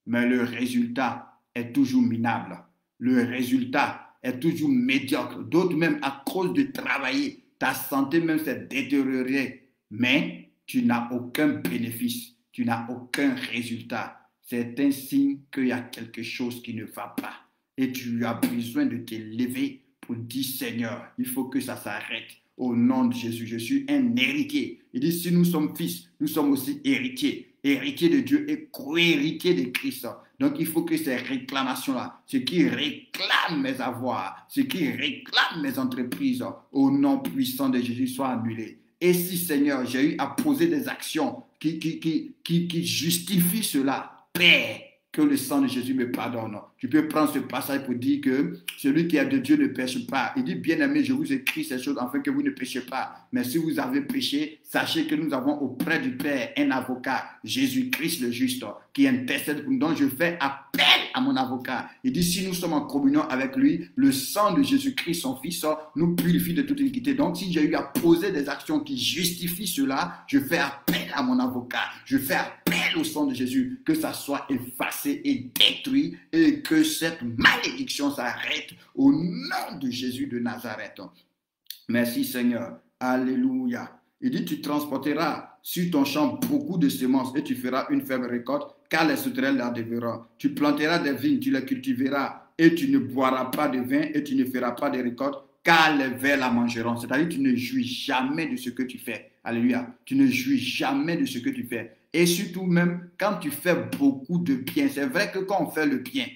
Mais le résultat est toujours minable. Le résultat est toujours médiocre. D'autres même, à cause de travailler, ta santé même s'est détériorée. Mais tu n'as aucun bénéfice. Tu n'as aucun résultat. C'est un signe qu'il y a quelque chose qui ne va pas. Et tu as besoin de t'élever pour dire, Seigneur, il faut que ça s'arrête. Au nom de Jésus, je suis un héritier. Il dit, si nous sommes fils, nous sommes aussi héritiers. Héritiers de Dieu et co-héritiers de Christ. Donc, il faut que ces réclamations-là, ce qui réclame mes avoirs, ce qui réclame mes entreprises, au nom puissant de Jésus, soient annulés. Et si, Seigneur, j'ai eu à poser des actions qui justifient cela, Père, que le sang de Jésus me pardonne. Tu peux prendre ce passage pour dire que celui qui est de Dieu ne pêche pas. Il dit, bien-aimé, je vous écris ces choses afin que vous ne péchiez pas. Mais si vous avez péché, sachez que nous avons auprès du Père un avocat, Jésus-Christ le juste, qui intercède pour nous. Donc je fais appel à mon avocat. Il dit, si nous sommes en communion avec lui, le sang de Jésus-Christ, son Fils, nous purifie de toute iniquité. Donc si j'ai eu à poser des actions qui justifient cela, je fais appel à mon avocat. Je fais appel au sang de Jésus, que ça soit effacé et détruit et que cette malédiction s'arrête au nom de Jésus de Nazareth. Merci Seigneur. Alléluia. Il dit, tu transporteras sur ton champ beaucoup de semences et tu feras une faible récolte, car les sauterelles la dévoreront. Tu planteras des vignes, tu les cultiveras et tu ne boiras pas de vin et tu ne feras pas de récolte, car les vers la mangeront. C'est-à-dire, tu ne jouis jamais de ce que tu fais. Alléluia. Tu ne jouis jamais de ce que tu fais. Et surtout même, quand tu fais beaucoup de bien, c'est vrai que quand on fait le bien,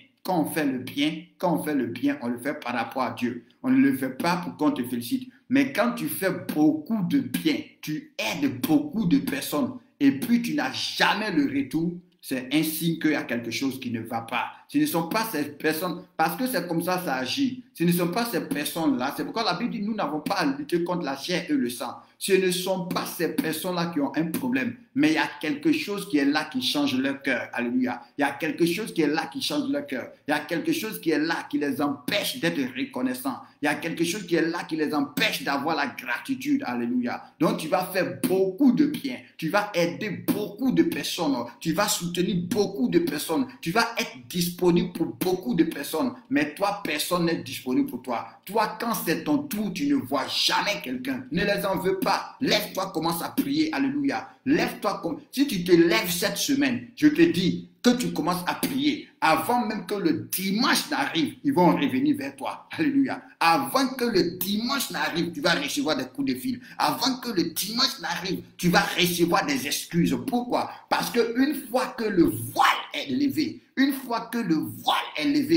on le fait par rapport à Dieu. On ne le fait pas pour qu'on te félicite. Mais quand tu fais beaucoup de bien, tu aides beaucoup de personnes et puis tu n'as jamais le retour, c'est un signe qu'il y a quelque chose qui ne va pas. Ce ne sont pas ces personnes, parce que c'est comme ça agit. Ce ne sont pas ces personnes-là. C'est pourquoi la Bible dit, nous n'avons pas à lutter contre la chair et le sang. Ce ne sont pas ces personnes-là qui ont un problème, mais il y a quelque chose qui est là qui change leur cœur. Alléluia. Il y a quelque chose qui est là qui change leur cœur. Il y a quelque chose qui est là qui les empêche d'être reconnaissants. Il y a quelque chose qui est là qui les empêche d'avoir la gratitude. Alléluia. Donc tu vas faire beaucoup de bien. Tu vas aider beaucoup de personnes. Tu vas soutenir beaucoup de personnes. Tu vas être disponible pour beaucoup de personnes. Mais toi, personne n'est disponible pour toi. Toi, quand c'est ton tour, tu ne vois jamais quelqu'un. Ne les en veux pas. Lève-toi, commence à prier. Alléluia. Lève-toi. Si tu te lèves cette semaine, je te dis que tu commences à prier. Avant même que le dimanche n'arrive, ils vont revenir vers toi. Alléluia. Avant que le dimanche n'arrive, tu vas recevoir des coups de fil. Avant que le dimanche n'arrive, tu vas recevoir des excuses. Pourquoi? Parce qu'une fois que le voile est levé,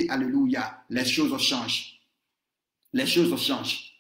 alléluia, les choses changent. Les choses changent.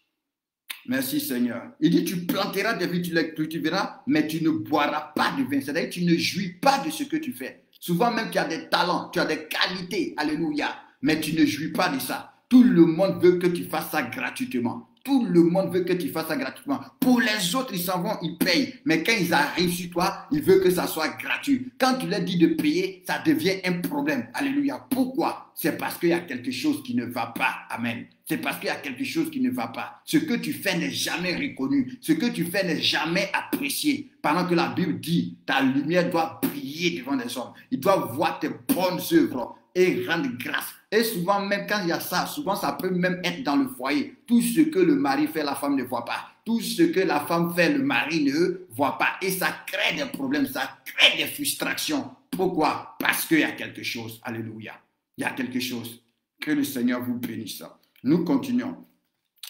Merci Seigneur. Il dit, tu planteras des vignes, tu les cultiveras, mais tu ne boiras pas de vin. C'est-à-dire que tu ne jouis pas de ce que tu fais. Souvent même, tu as des talents, tu as des qualités, alléluia, mais tu ne jouis pas de ça. Tout le monde veut que tu fasses ça gratuitement. Tout le monde veut que tu fasses ça gratuitement. Pour les autres, ils s'en vont, ils payent. Mais quand ils arrivent sur toi, ils veulent que ça soit gratuit. Quand tu leur dis de payer, ça devient un problème. Alléluia. Pourquoi? C'est parce qu'il y a quelque chose qui ne va pas. Amen. C'est parce qu'il y a quelque chose qui ne va pas. Ce que tu fais n'est jamais reconnu. Ce que tu fais n'est jamais apprécié. Pendant que la Bible dit, ta lumière doit briller devant les hommes. Ils doivent voir tes bonnes œuvres et rendre grâce. Et souvent, même quand il y a ça, souvent ça peut même être dans le foyer. Tout ce que le mari fait, la femme ne voit pas. Tout ce que la femme fait, le mari ne voit pas. Et ça crée des problèmes, ça crée des frustrations. Pourquoi? Parce qu'il y a quelque chose. Alléluia. Il y a quelque chose. Que le Seigneur vous bénisse. Nous continuons.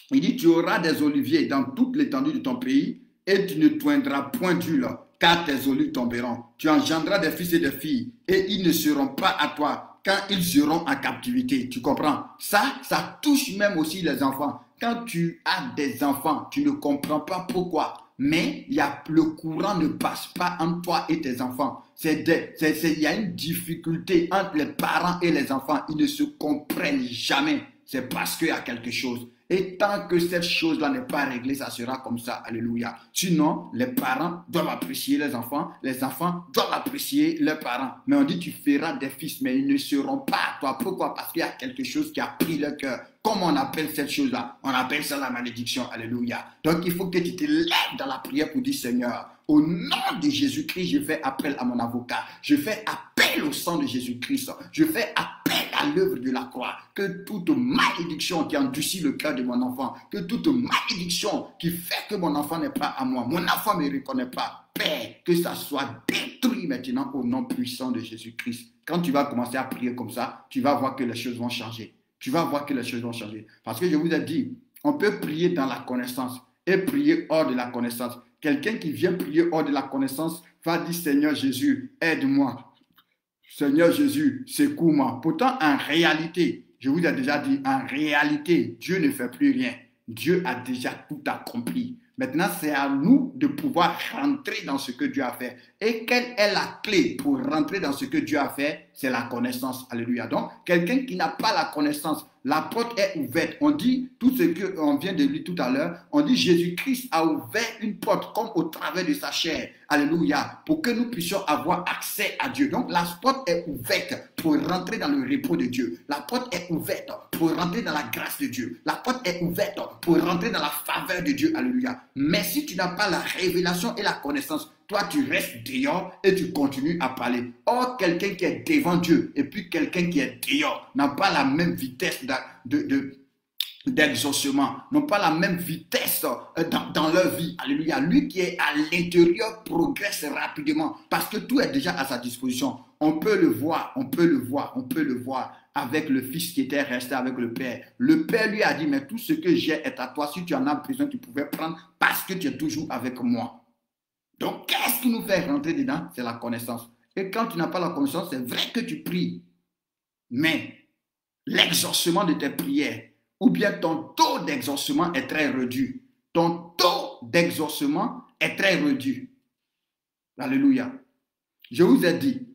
Il dit, tu auras des oliviers dans toute l'étendue de ton pays et tu ne toindras point d'huile, car tes olives tomberont. Tu engendras des fils et des filles et ils ne seront pas à toi quand ils seront en captivité. Tu comprends? Ça touche même aussi les enfants. Quand tu as des enfants, tu ne comprends pas pourquoi. Mais le courant ne passe pas entre toi et tes enfants. Il y a une difficulté entre les parents et les enfants. Ils ne se comprennent jamais. C'est parce qu'il y a quelque chose. Et tant que cette chose-là n'est pas réglée, ça sera comme ça. Alléluia. Sinon, les parents doivent apprécier les enfants doivent apprécier leurs parents. Mais on dit, tu feras des fils, mais ils ne seront pas à toi. Pourquoi? Parce qu'il y a quelque chose qui a pris leur cœur. Comment on appelle cette chose-là? On appelle ça la malédiction. Alléluia. Donc, il faut que tu te lèves dans la prière pour dire, Seigneur, au nom de Jésus-Christ, je fais appel à mon avocat. Je fais appel au sang de Jésus-Christ. Je fais appel à l'œuvre de la croix. Que toute malédiction qui endurcit le cœur de mon enfant, que toute malédiction qui fait que mon enfant n'est pas à moi, mon enfant ne me reconnaît pas, Père, que ça soit détruit maintenant au nom puissant de Jésus-Christ. Quand tu vas commencer à prier comme ça, tu vas voir que les choses vont changer. Tu vas voir que les choses vont changer. Parce que je vous ai dit, on peut prier dans la connaissance et prier hors de la connaissance. Quelqu'un qui vient prier hors de la connaissance va dire, Seigneur Jésus, aide-moi. Seigneur Jésus, secours-moi. Pourtant, en réalité, je vous ai déjà dit, en réalité, Dieu ne fait plus rien. Dieu a déjà tout accompli. Maintenant, c'est à nous de pouvoir rentrer dans ce que Dieu a fait. Et quelle est la clé pour rentrer dans ce que Dieu a fait? C'est la connaissance. Alléluia. Donc, quelqu'un qui n'a pas la connaissance, la porte est ouverte. On dit, tout ce qu'on vient de lire tout à l'heure, on dit Jésus-Christ a ouvert une porte comme au travers de sa chair. Alléluia. Pour que nous puissions avoir accès à Dieu. Donc, la porte est ouverte pour rentrer dans le repos de Dieu. La porte est ouverte pour rentrer dans la grâce de Dieu. La porte est ouverte pour rentrer dans la faveur de Dieu. Alléluia. Mais si tu n'as pas la révélation et la connaissance, toi, tu restes dehors et tu continues à parler. Or, quelqu'un qui est devant Dieu et puis quelqu'un qui est dehors n'a pas la même vitesse d'exaucement, n'ont pas la même vitesse dans leur vie. Alléluia. Lui qui est à l'intérieur progresse rapidement parce que tout est déjà à sa disposition. On peut le voir, on peut le voir, on peut le voir avec le fils qui était resté avec le père. Le père lui a dit, mais tout ce que j'ai est à toi. Si tu en as besoin, tu pouvais prendre parce que tu es toujours avec moi. Donc, qu'est-ce qui nous fait rentrer dedans? C'est la connaissance. Et quand tu n'as pas la connaissance, c'est vrai que tu pries. Mais l'exaucement de tes prières, ou bien ton taux d'exaucement est très réduit. Ton taux d'exaucement est très réduit. Alléluia. Je vous ai dit,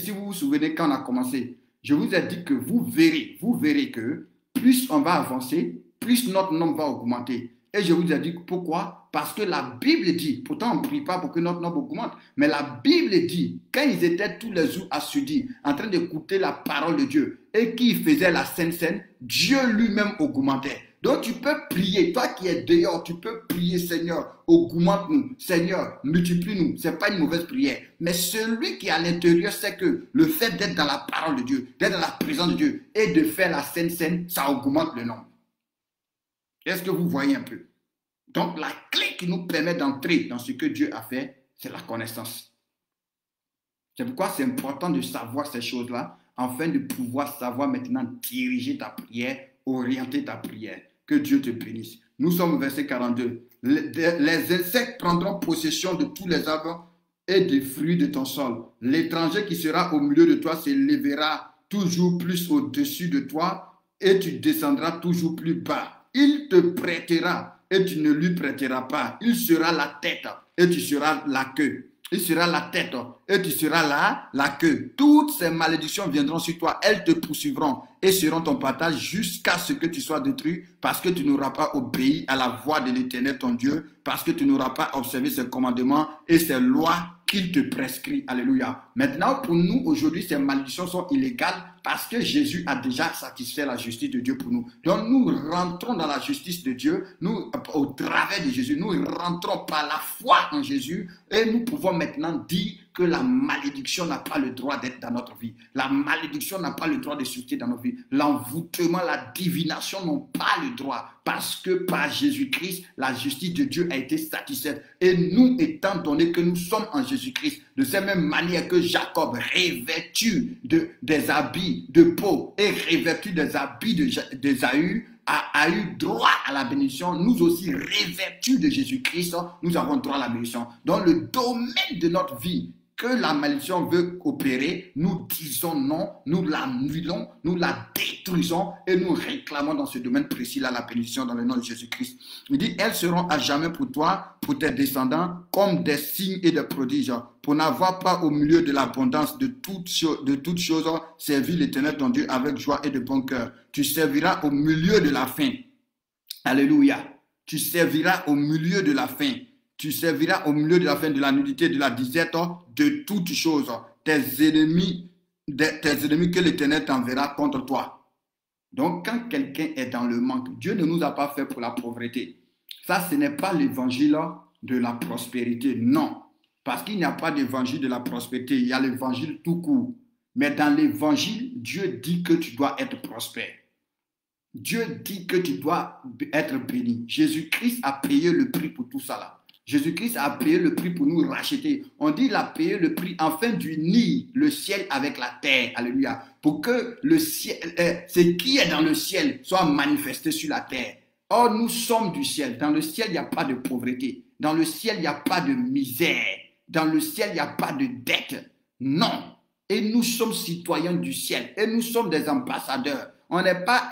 si vous vous souvenez quand on a commencé, je vous ai dit que vous verrez que plus on va avancer, plus notre nombre va augmenter. Et je vous ai dit pourquoi? Parce que la Bible dit, pourtant on ne prie pas pour que notre nombre augmente, mais la Bible dit, quand ils étaient tous les jours assidus, en train d'écouter la parole de Dieu, et qu'ils faisaient la Sainte Seine, Dieu lui-même augmentait. Donc tu peux prier, toi qui es dehors, tu peux prier, Seigneur, augmente-nous, Seigneur, multiplie-nous. Ce n'est pas une mauvaise prière. Mais celui qui est à l'intérieur sait que le fait d'être dans la parole de Dieu, d'être dans la présence de Dieu et de faire la Sainte Seine, ça augmente le nombre. Est-ce que vous voyez un peu? Donc la clé qui nous permet d'entrer dans ce que Dieu a fait, c'est la connaissance. C'est pourquoi c'est important de savoir ces choses-là, afin de pouvoir savoir maintenant diriger ta prière, orienter ta prière. Que Dieu te bénisse. Nous sommes au verset 42. Les insectes prendront possession de tous les arbres et des fruits de ton sol. L'étranger qui sera au milieu de toi s'élèvera toujours plus au-dessus de toi et tu descendras toujours plus bas. Il te prêtera et tu ne lui prêteras pas. Il sera la tête et tu seras la queue. Il sera la tête et tu seras la queue. Toutes ces malédictions viendront sur toi. Elles te poursuivront et seront ton partage jusqu'à ce que tu sois détruit parce que tu n'auras pas obéi à la voix de l'Éternel ton Dieu, parce que tu n'auras pas observé ses commandements et ses lois qu'il te prescrit. Alléluia. Maintenant, pour nous, aujourd'hui, ces malédictions sont illégales parce que Jésus a déjà satisfait la justice de Dieu pour nous. Donc, nous rentrons dans la justice de Dieu, nous, au travers de Jésus, nous rentrons par la foi en Jésus et nous pouvons maintenant dire que la malédiction n'a pas le droit d'être dans notre vie. La malédiction n'a pas le droit de subsister dans notre vie. L'envoûtement, la divination n'ont pas le droit parce que par Jésus-Christ, la justice de Dieu a été satisfaite. Et nous, étant donné que nous sommes en Jésus-Christ, de cette même manière que Jacob, revêtu des habits de peau et revêtu des habits d'Ésaü, a eu droit à la bénédiction, nous aussi revêtus de Jésus-Christ, nous avons droit à la bénédiction. Dans le domaine de notre vie, que la malédiction veut opérer, nous disons non, nous l'annulons, nous la détruisons et nous réclamons dans ce domaine précis-là la bénédiction dans le nom de Jésus-Christ. Il dit, elles seront à jamais pour toi, pour tes descendants, comme des signes et des prodiges, pour n'avoir pas au milieu de l'abondance de toutes choses, servi l'Éternel ton Dieu avec joie et de bon cœur. Tu serviras au milieu de la faim. Alléluia. Tu serviras au milieu de la faim. Tu serviras au milieu de la faim, de la nudité, de la disette, de toutes choses. Tes ennemis que l'Éternel t'enverra contre toi. Donc, quand quelqu'un est dans le manque, Dieu ne nous a pas fait pour la pauvreté. Ça, ce n'est pas l'évangile de la prospérité, non. Parce qu'il n'y a pas d'évangile de la prospérité, il y a l'évangile tout court. Mais dans l'évangile, Dieu dit que tu dois être prospère. Dieu dit que tu dois être béni. Jésus-Christ a payé le prix pour tout ça là. Jésus-Christ a payé le prix pour nous racheter. On dit qu'il a payé le prix afin d'unir le ciel avec la terre. Alléluia. Pour que le ciel, ce qui est dans le ciel soit manifesté sur la terre. Or, nous sommes du ciel. Dans le ciel, il n'y a pas de pauvreté. Dans le ciel, il n'y a pas de misère. Dans le ciel, il n'y a pas de dette. Non. Et nous sommes citoyens du ciel. Et nous sommes des ambassadeurs. On n'est pas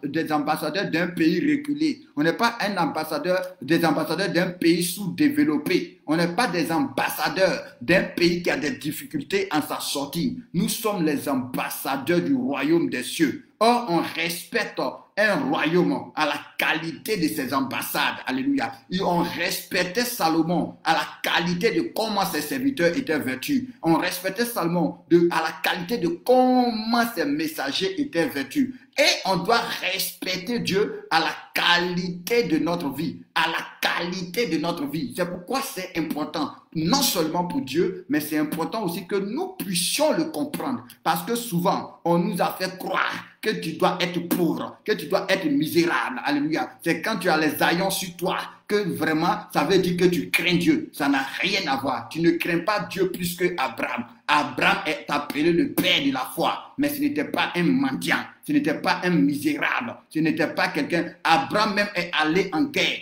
des ambassadeurs d'un pays reculé. On n'est pas des ambassadeurs d'un pays sous-développé. On n'est pas des ambassadeurs d'un pays qui a des difficultés en sa sortie. Nous sommes les ambassadeurs du royaume des cieux. Or, on respecte un royaume à la qualité de ses ambassades. Alléluia. Et on respectait Salomon à la qualité de comment ses serviteurs étaient vêtus. On respectait Salomon à la qualité de comment ses messagers étaient vêtus. Et on doit respecter Dieu à la qualité de notre vie. À la qualité de notre vie. C'est pourquoi c'est important. Non seulement pour Dieu, mais c'est important aussi que nous puissions le comprendre. Parce que souvent, on nous a fait croire que tu dois être pauvre, que tu dois être misérable. Alléluia. C'est quand tu as les haillons sur toi que vraiment, ça veut dire que tu crains Dieu. Ça n'a rien à voir. Tu ne crains pas Dieu plus que Abraham. Abraham est appelé le père de la foi, mais ce n'était pas un mendiant, ce n'était pas un misérable, ce n'était pas quelqu'un. Abraham même est allé en guerre.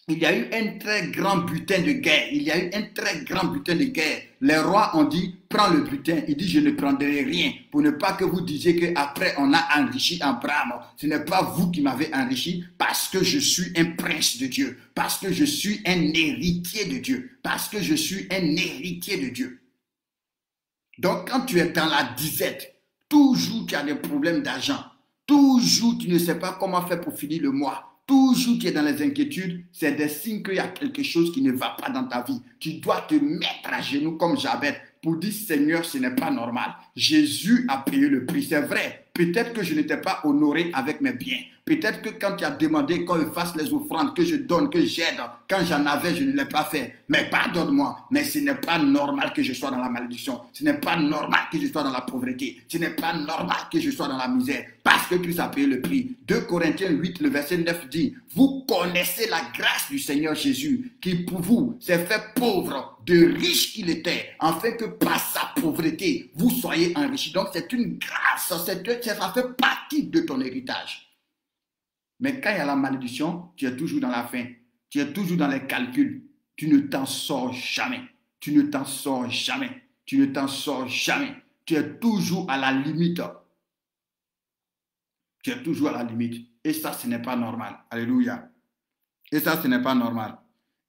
Il y a eu un très grand butin de guerre. Il y a eu un très grand butin de guerre. Les rois ont dit, prends le butin. Il dit, je ne prendrai rien. Pour ne pas que vous disiez qu'après on a enrichi Abraham. Ce n'est pas vous qui m'avez enrichi parce que je suis un prince de Dieu. Parce que je suis un héritier de Dieu. Parce que je suis un héritier de Dieu. Donc quand tu es dans la disette, toujours tu as des problèmes d'argent. Toujours tu ne sais pas comment faire pour finir le mois. Toujours tu es dans les inquiétudes, c'est des signes qu'il y a quelque chose qui ne va pas dans ta vie. Tu dois te mettre à genoux comme Jabez pour dire Seigneur, ce n'est pas normal. Jésus a payé le prix, c'est vrai. Peut-être que je n'étais pas honoré avec mes biens. Peut-être que quand tu as demandé qu'on me fasse les offrandes, que je donne, que j'aide, quand j'en avais, je ne l'ai pas fait. Mais pardonne-moi, mais ce n'est pas normal que je sois dans la malédiction. Ce n'est pas normal que je sois dans la pauvreté. Ce n'est pas normal que je sois dans la misère. Parce que Christ a payé le prix. 2 Corinthiens 8, le verset 9 dit, vous connaissez la grâce du Seigneur Jésus, qui pour vous s'est fait pauvre, de riche qu'il était, afin que par sa pauvreté, vous soyez enrichis. Donc c'est une grâce, ça fait partie de ton héritage. Mais quand il y a la malédiction, tu es toujours dans la faim. Tu es toujours dans les calculs. Tu ne t'en sors jamais. Tu ne t'en sors jamais. Tu ne t'en sors jamais. Tu es toujours à la limite. Tu es toujours à la limite. Et ça, ce n'est pas normal. Alléluia. Et ça, ce n'est pas normal.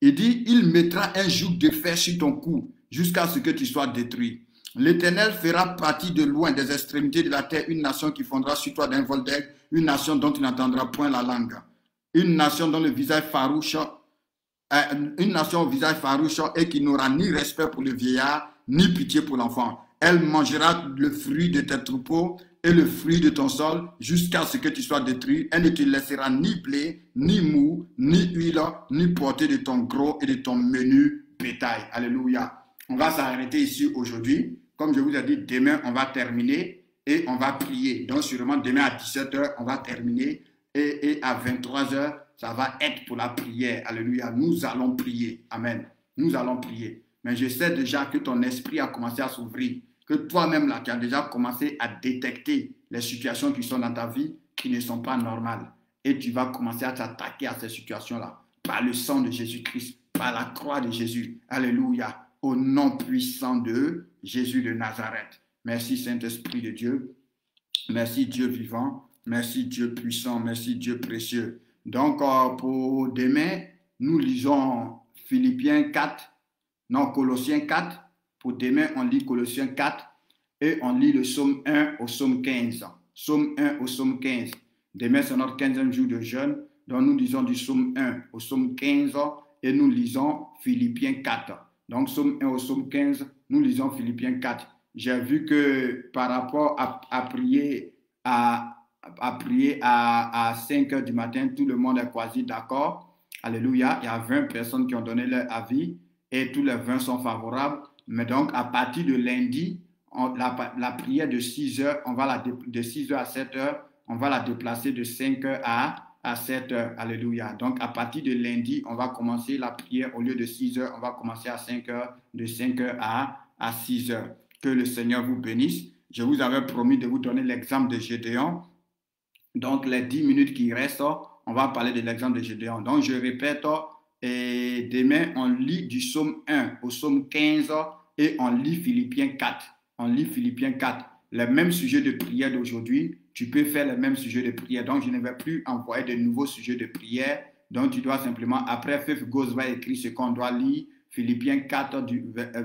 Il dit, il mettra un joug de fer sur ton cou jusqu'à ce que tu sois détruit. L'Éternel fera partie de loin des extrémités de la terre une nation qui fondra sur toi d'un vol d'aigle, une nation dont tu n'entendras point la langue. Une nation dont le visage farouche, une nation au visage farouche et qui n'aura ni respect pour le vieillard, ni pitié pour l'enfant. Elle mangera le fruit de tes troupeaux et le fruit de ton sol jusqu'à ce que tu sois détruit. Elle ne te laissera ni blé, ni mou, ni huile, ni porter de ton gros et de ton menu bétail. Alléluia. On va s'arrêter ici aujourd'hui. Comme je vous ai dit, demain, on va terminer et on va prier. Donc, sûrement, demain à 17h, on va terminer. Et à 23h, ça va être pour la prière. Alléluia. Nous allons prier. Amen. Nous allons prier. Mais je sais déjà que ton esprit a commencé à s'ouvrir. Que toi-même, là, tu as déjà commencé à détecter les situations qui sont dans ta vie qui ne sont pas normales. Et tu vas commencer à t'attaquer à ces situations-là. Par le sang de Jésus-Christ. Par la croix de Jésus. Alléluia. Au nom puissant de Jésus de Nazareth. Merci Saint-Esprit de Dieu. Merci Dieu vivant. Merci Dieu puissant. Merci Dieu précieux. Donc, pour demain, nous lisons Philippiens 4, non, Colossiens 4. Pour demain, on lit Colossiens 4 et on lit le psaume 1 au psaume 15. Psaume 1 au psaume 15. Demain, c'est notre 15e jour de jeûne. Donc, nous lisons du psaume 1 au psaume 15 et nous lisons Philippiens 4. Donc, psaume 1 au psaume 15, nous lisons Philippiens 4. J'ai vu que par rapport à prier à 5 heures du matin, tout le monde est quasi d'accord. Alléluia. Il y a 20 personnes qui ont donné leur avis et tous les 20 sont favorables. Mais donc, à partir de lundi, la prière de 6 heures, de 6 heures à 7 heures, on va la déplacer de 5 heures à 7 heures. Alléluia. Donc, à partir de lundi, on va commencer la prière au lieu de 6 heures, on va commencer à 5 heures, de 5 heures à 6 heures. Que le Seigneur vous bénisse. Je vous avais promis de vous donner l'exemple de Gédéon. Donc, les 10 minutes qui restent, on va parler de l'exemple de Gédéon. Donc, je répète, et demain, on lit du psaume 1 au psaume 15 et on lit Philippiens 4. On lit Philippiens 4. Le même sujet de prière d'aujourd'hui, tu peux faire le même sujet de prière. Donc, je ne vais plus envoyer de nouveaux sujets de prière. Donc, tu dois simplement, après, Fef Ghost va écrire ce qu'on doit lire. Philippiens 4,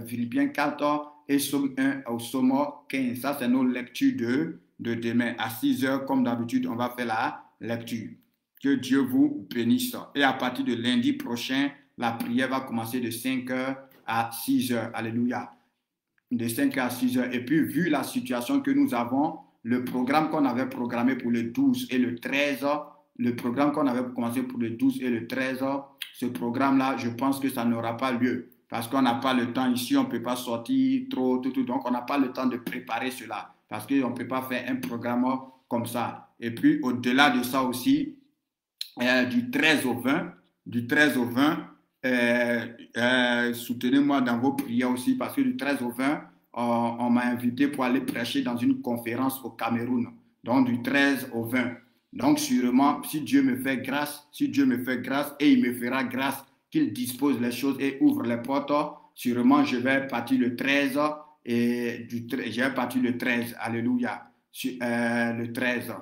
Philippiens 4 et psaume 1 au psaume 15. Ça, c'est nos lectures de demain. À 6 heures, comme d'habitude, on va faire la lecture. Que Dieu vous bénisse. Et à partir de lundi prochain, la prière va commencer de 5 heures à 6 heures. Alléluia. De 5 heures à 6 heures. Et puis, vu la situation que nous avons, le programme qu'on avait programmé pour le 12 et le 13, le programme qu'on avait commencé pour le 12 et le 13, ce programme-là, je pense que ça n'aura pas lieu. Parce qu'on n'a pas le temps ici, on ne peut pas sortir trop, tout. Donc, on n'a pas le temps de préparer cela. Parce qu'on ne peut pas faire un programme comme ça. Et puis, au-delà de ça aussi, du 13 au 20, soutenez-moi dans vos prières aussi, parce que du 13 au 20, on m'a invité pour aller prêcher dans une conférence au Cameroun. Donc, du 13 au 20. Donc, sûrement, si Dieu me fait grâce, et il me fera grâce, qu'il dispose les choses et ouvre les portes, sûrement, je vais partir le 13, je vais partir le 13, alléluia, le 13,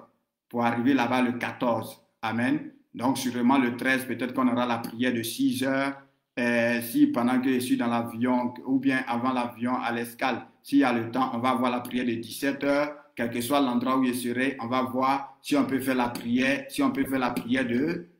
pour arriver là-bas le 14. Amen. Donc, sûrement, le 13, peut-être qu'on aura la prière de 6 heures. Si pendant que je suis dans l'avion ou bien avant l'avion à l'escale, s'il y a le temps, on va avoir la prière de 17 heures. Quel que soit l'endroit où je serai, on va voir si on peut faire la prière,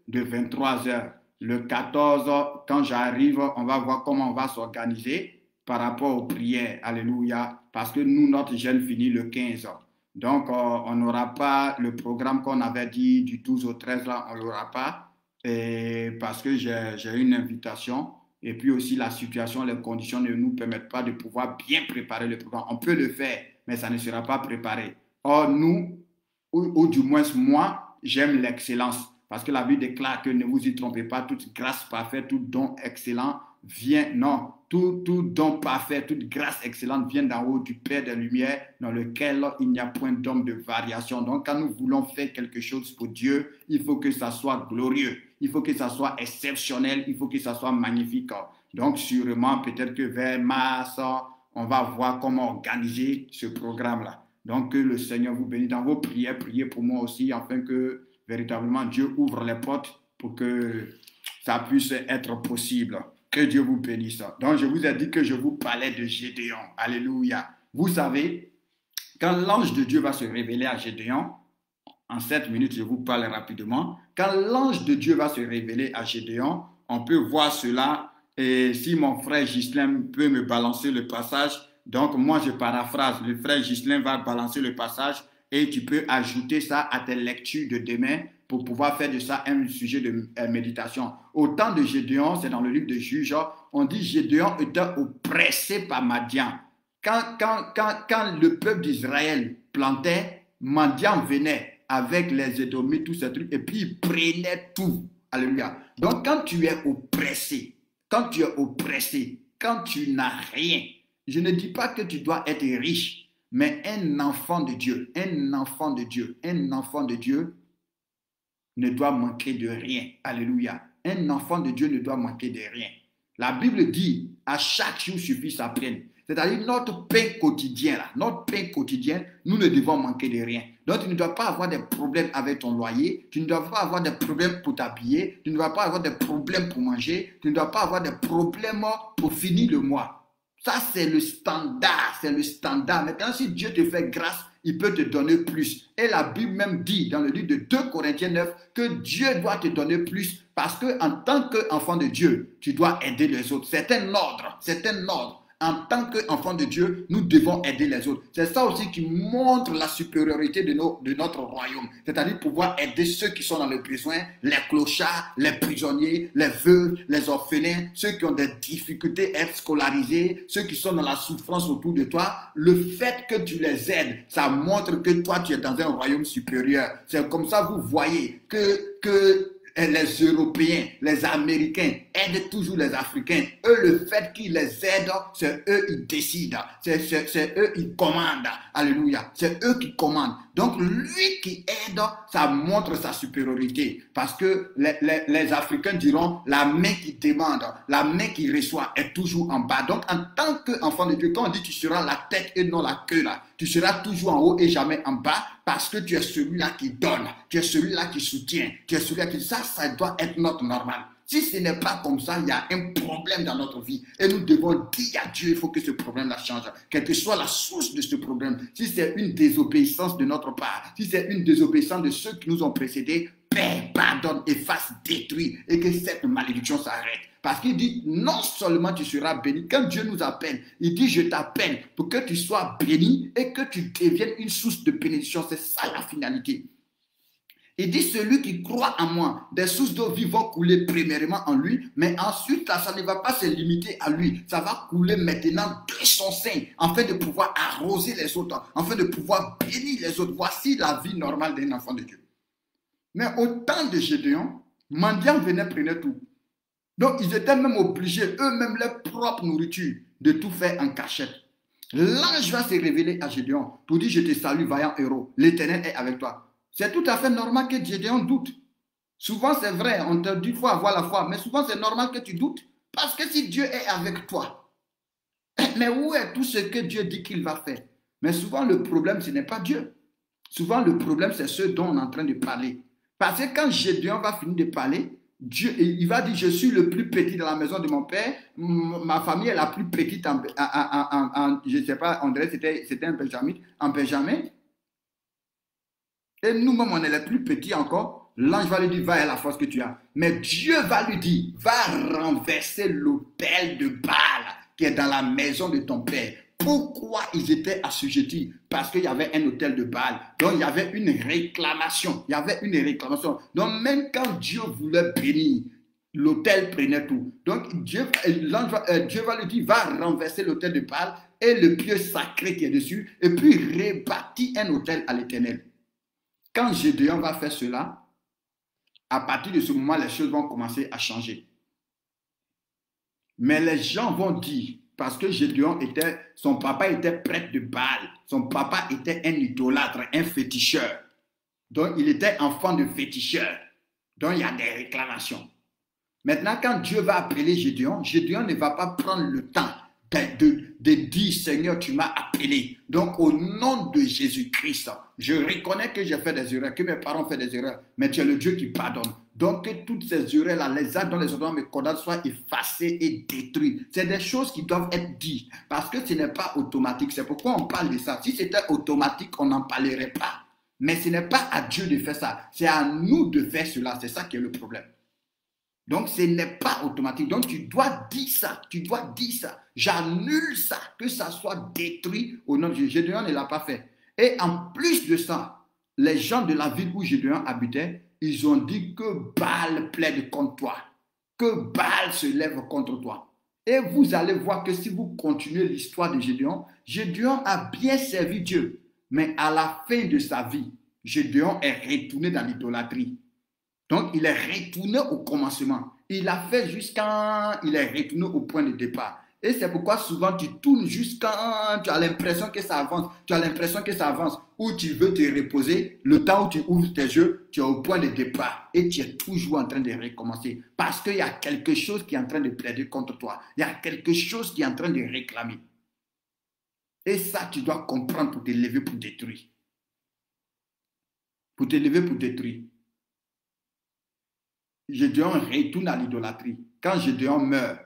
de 23 heures. Le 14, quand j'arrive, on va voir comment on va s'organiser par rapport aux prières. Alléluia. Parce que nous, notre jeûne finit le 15. Donc, on n'aura pas le programme qu'on avait dit du 12 au 13, là, on ne l'aura pas. Et parce que j'ai une invitation. Et puis aussi, la situation, les conditions ne nous permettent pas de pouvoir bien préparer le programme. On peut le faire, mais ça ne sera pas préparé. Or, nous, ou du moins moi, j'aime l'excellence. Parce que la Bible déclare que ne vous y trompez pas, toute grâce parfaite, tout don excellent vient, non, tout don parfait, toute grâce excellente vient d'en haut du Père des Lumières, dans lequel il n'y a point d'homme de variation. Donc, quand nous voulons faire quelque chose pour Dieu, il faut que ça soit glorieux, il faut que ça soit exceptionnel, il faut que ça soit magnifique. Donc, sûrement, peut-être que vers mars, on va voir comment organiser ce programme-là. Donc, que le Seigneur vous bénisse dans vos prières, priez pour moi aussi, afin que véritablement Dieu ouvre les portes pour que ça puisse être possible. Que Dieu vous bénisse. Donc, je vous ai dit que je vous parlais de Gédéon. Alléluia. Vous savez, quand l'ange de Dieu va se révéler à Gédéon, en 7 minutes, je vous parle rapidement. Quand l'ange de Dieu va se révéler à Gédéon, on peut voir cela. Et si mon frère Ghislain peut me balancer le passage, donc moi je paraphrase, le frère Ghislain va balancer le passage et tu peux ajouter ça à tes lectures de demain pour pouvoir faire de ça un sujet de méditation. Au temps de Gédéon, c'est dans le livre de Juges, on dit Gédéon était oppressé par Madian. Quand le peuple d'Israël plantait, Madian venait avec les Édomites, tous ces trucs, et puis il prenait tout. Alléluia. Donc quand tu es oppressé, quand tu n'as rien, je ne dis pas que tu dois être riche, mais un enfant de Dieu ne doit manquer de rien. Alléluia. Un enfant de Dieu ne doit manquer de rien. La Bible dit, à chaque jour suffit sa peine. C'est-à-dire notre pain quotidien, nous ne devons manquer de rien. Donc tu ne dois pas avoir des problèmes avec ton loyer, tu ne dois pas avoir des problèmes pour t'habiller, tu ne dois pas avoir des problèmes pour manger, tu ne dois pas avoir des problèmes pour finir le mois. Ça, c'est le standard, Maintenant, si Dieu te fait grâce, il peut te donner plus. Et la Bible même dit dans le livre de 2 Corinthiens 9 que Dieu doit te donner plus parce qu'en tant qu'enfant de Dieu, tu dois aider les autres. C'est un ordre. En tant qu'enfant de Dieu, nous devons aider les autres. C'est ça aussi qui montre la supériorité de notre royaume. C'est-à-dire pouvoir aider ceux qui sont dans le besoin, les clochards, les prisonniers, les veuves, les orphelins, ceux qui ont des difficultés à être scolarisés, ceux qui sont dans la souffrance autour de toi. Le fait que tu les aides, ça montre que toi, tu es dans un royaume supérieur. C'est comme ça, vous voyez que les Européens, les Américains aident toujours les Africains. Eux, le fait qu'ils les aident, c'est eux qui décident. C'est eux qui commandent. Alléluia. C'est eux qui commandent. Donc, lui qui aide, ça montre sa supériorité. Parce que les Africains diront, la main qui demande, la main qui reçoit est toujours en bas. Donc, en tant qu'enfant de Dieu, quand on dit tu seras la tête et non la queue, là, tu seras toujours en haut et jamais en bas parce que tu es celui-là qui donne, tu es celui-là qui soutient, tu es celui-là qui... Ça doit être notre normal. Si ce n'est pas comme ça, il y a un problème dans notre vie. Et nous devons dire à Dieu, il faut que ce problème-là change. Quelle que soit la source de ce problème, si c'est une désobéissance de notre part, si c'est une désobéissance de ceux qui nous ont précédés, paix, pardonne, efface, détruit et que cette malédiction s'arrête. Parce qu'il dit, non seulement tu seras béni, quand Dieu nous appelle, il dit, je t'appelle pour que tu sois béni et que tu deviennes une source de bénédiction. C'est ça la finalité. Il dit, celui qui croit en moi, des sources d'eau vive vont couler premièrement en lui, mais ensuite, là, ça ne va pas se limiter à lui. Ça va couler maintenant de son sein, afin de pouvoir arroser les autres, afin de pouvoir bénir les autres. Voici la vie normale d'un enfant de Dieu. Mais au temps de Gédéon, mendiants venaient prendre tout. Donc, ils étaient même obligés, eux-mêmes, leur propre nourriture, de tout faire en cachette. L'ange va se révéler à Gédéon pour dire, je te salue, vaillant héros, l'Éternel est avec toi. C'est tout à fait normal que Gédéon doute. Souvent, c'est vrai, on te dit, il faut avoir la foi, mais souvent, c'est normal que tu doutes. Parce que si Dieu est avec toi, mais où est tout ce que Dieu dit qu'il va faire? Mais souvent, le problème, ce n'est pas Dieu. Souvent, le problème, c'est ce dont on est en train de parler. Parce que quand Gédéon va finir de parler, Dieu, il va dire, je suis le plus petit dans la maison de mon père, ma famille est la plus petite je ne sais pas, on dirait que c'était un Benjamin. Et nous-mêmes, on est les plus petits encore. L'ange va lui dire, va à la force que tu as. Mais Dieu va lui dire, va renverser l'autel de Baal qui est dans la maison de ton père. Pourquoi ils étaient assujettis? Parce qu'il y avait un autel de Baal. Donc, il y avait une réclamation. Donc, même quand Dieu voulait bénir, l'autel prenait tout. Donc, Dieu va lui dire, va renverser l'autel de Baal et le pieu sacré qui est dessus, et puis rebâtir un autel à l'Éternel. Quand Gédéon va faire cela, à partir de ce moment, les choses vont commencer à changer. Mais les gens vont dire, parce que Gédéon son papa était prêtre de Baal, son papa était un idolâtre, un féticheur. Donc, il était enfant de féticheur. Donc, il y a des réclamations. Maintenant, quand Dieu va appeler Gédéon, Gédéon ne va pas prendre le temps de dire, Seigneur, tu m'as appelé. Donc, au nom de Jésus-Christ, je reconnais que j'ai fait des erreurs, que mes parents ont fait des erreurs, mais tu es le Dieu qui pardonne. Donc, que toutes ces erreurs-là, les actes dont les ordonnances me condamnent soient effacés et détruits. C'est des choses qui doivent être dites parce que ce n'est pas automatique. C'est pourquoi on parle de ça. Si c'était automatique, on n'en parlerait pas. Mais ce n'est pas à Dieu de faire ça. C'est à nous de faire cela. C'est ça qui est le problème. Donc, ce n'est pas automatique. Donc, tu dois dire ça. Tu dois dire ça. J'annule ça. Que ça soit détruit au nom de Dieu. Gédéon ne l'a pas fait. Et en plus de ça, les gens de la ville où Gédéon habitait, ils ont dit que Baal plaide contre toi. Que Baal se lève contre toi. Et vous allez voir que si vous continuez l'histoire de Gédéon, Gédéon a bien servi Dieu. Mais à la fin de sa vie, Gédéon est retourné dans l'idolâtrie. Donc, il est retourné au commencement. Il a fait jusqu'à... Il est retourné au point de départ. Et c'est pourquoi souvent tu tournes jusqu'à... Tu as l'impression que ça avance. Tu as l'impression que ça avance. Ou tu veux te reposer. Le temps où tu ouvres tes yeux, tu es au point de départ. Et tu es toujours en train de recommencer. Parce qu'il y a quelque chose qui est en train de plaider contre toi. Il y a quelque chose qui est en train de réclamer. Et ça, tu dois comprendre pour te lever pour détruire. Pour te lever pour détruire. Gédéon retourne à l'idolâtrie. Quand Gédéon meurt,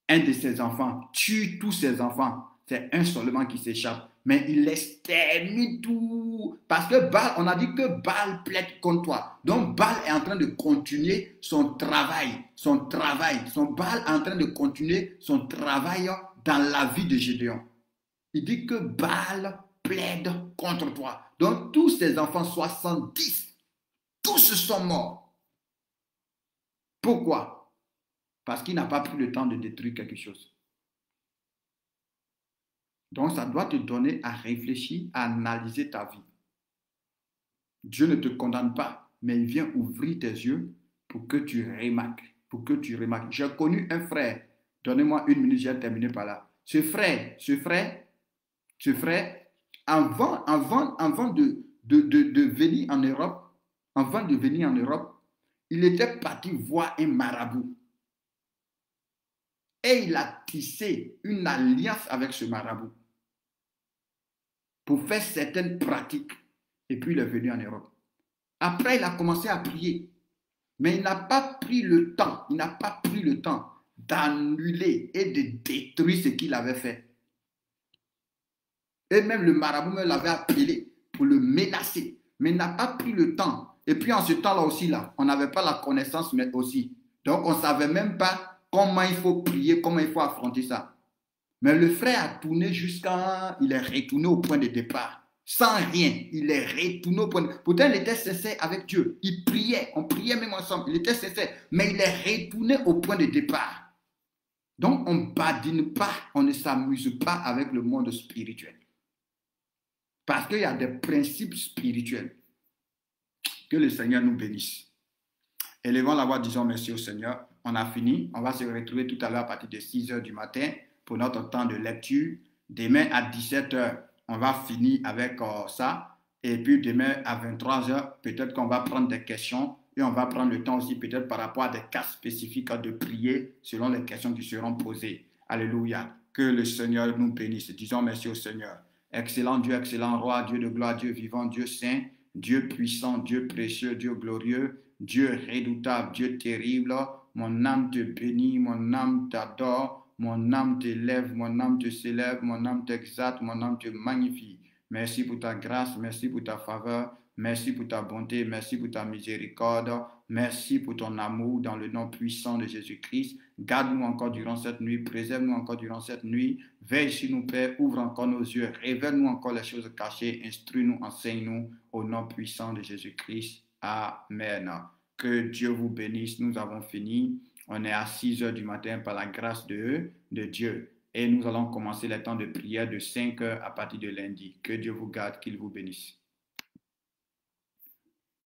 un de ses enfants tue tous ses enfants. C'est un seulement qui s'échappe. Mais il extermine tout. Parce que Baal, on a dit que Baal plaide contre toi. Donc Baal est en train de continuer son travail. Son Baal est en train de continuer son travail dans la vie de Gédéon. Il dit que Baal plaide contre toi. Donc tous ses enfants, 70, tous sont morts. Pourquoi? Parce qu'il n'a pas pris le temps de détruire quelque chose. Donc, ça doit te donner à réfléchir, à analyser ta vie. Dieu ne te condamne pas, mais il vient ouvrir tes yeux pour que tu remarques. J'ai connu un frère. Donnez-moi une minute, j'ai terminé par là. Ce frère, avant de venir en Europe, il était parti voir un marabout. Et il a tissé une alliance avec ce marabout pour faire certaines pratiques. Et puis il est venu en Europe. Après, il a commencé à prier. Mais il n'a pas pris le temps d'annuler et de détruire ce qu'il avait fait. Et même le marabout me l'avait appelé pour le menacer. Mais il n'a pas pris le temps. Et puis en ce temps-là aussi, on n'avait pas la connaissance, mais aussi. Donc on ne savait même pas comment il faut prier, comment il faut affronter ça. Mais le frère a tourné il est retourné au point de départ. Sans rien, il est retourné au point de départ. Pourtant, il était sincère avec Dieu. Il priait, on priait même ensemble. Il était sincère, mais il est retourné au point de départ. Donc, on ne badine pas, on ne s'amuse pas avec le monde spirituel. Parce qu'il y a des principes spirituels. Que le Seigneur nous bénisse. Élevons la voix, disons merci au Seigneur. On a fini. On va se retrouver tout à l'heure à partir de 6 h du matin pour notre temps de lecture. Demain à 17 h, on va finir avec ça. Et puis demain à 23 h, peut-être qu'on va prendre des questions. Et on va prendre le temps aussi peut-être par rapport à des cas spécifiques de prier selon les questions qui seront posées. Alléluia. Que le Seigneur nous bénisse. Disons merci au Seigneur. Excellent Dieu, excellent roi, Dieu de gloire, Dieu vivant, Dieu saint, Dieu puissant, Dieu précieux, Dieu glorieux, Dieu redoutable, Dieu terrible. Mon âme te bénit, mon âme t'adore, mon âme t'élève, mon âme te célèbre, mon âme t'exalte, mon âme te magnifie. Merci pour ta grâce, merci pour ta faveur, merci pour ta bonté, merci pour ta miséricorde, merci pour ton amour dans le nom puissant de Jésus-Christ. Garde-nous encore durant cette nuit, préserve-nous encore durant cette nuit, veille sur nous, Père, ouvre encore nos yeux, révèle-nous encore les choses cachées, instruis-nous, enseigne-nous au nom puissant de Jésus-Christ. Amen. Que Dieu vous bénisse, nous avons fini. On est à 6 h du matin par la grâce de Dieu. Et nous allons commencer les temps de prière de 5 h à partir de lundi. Que Dieu vous garde, qu'il vous bénisse.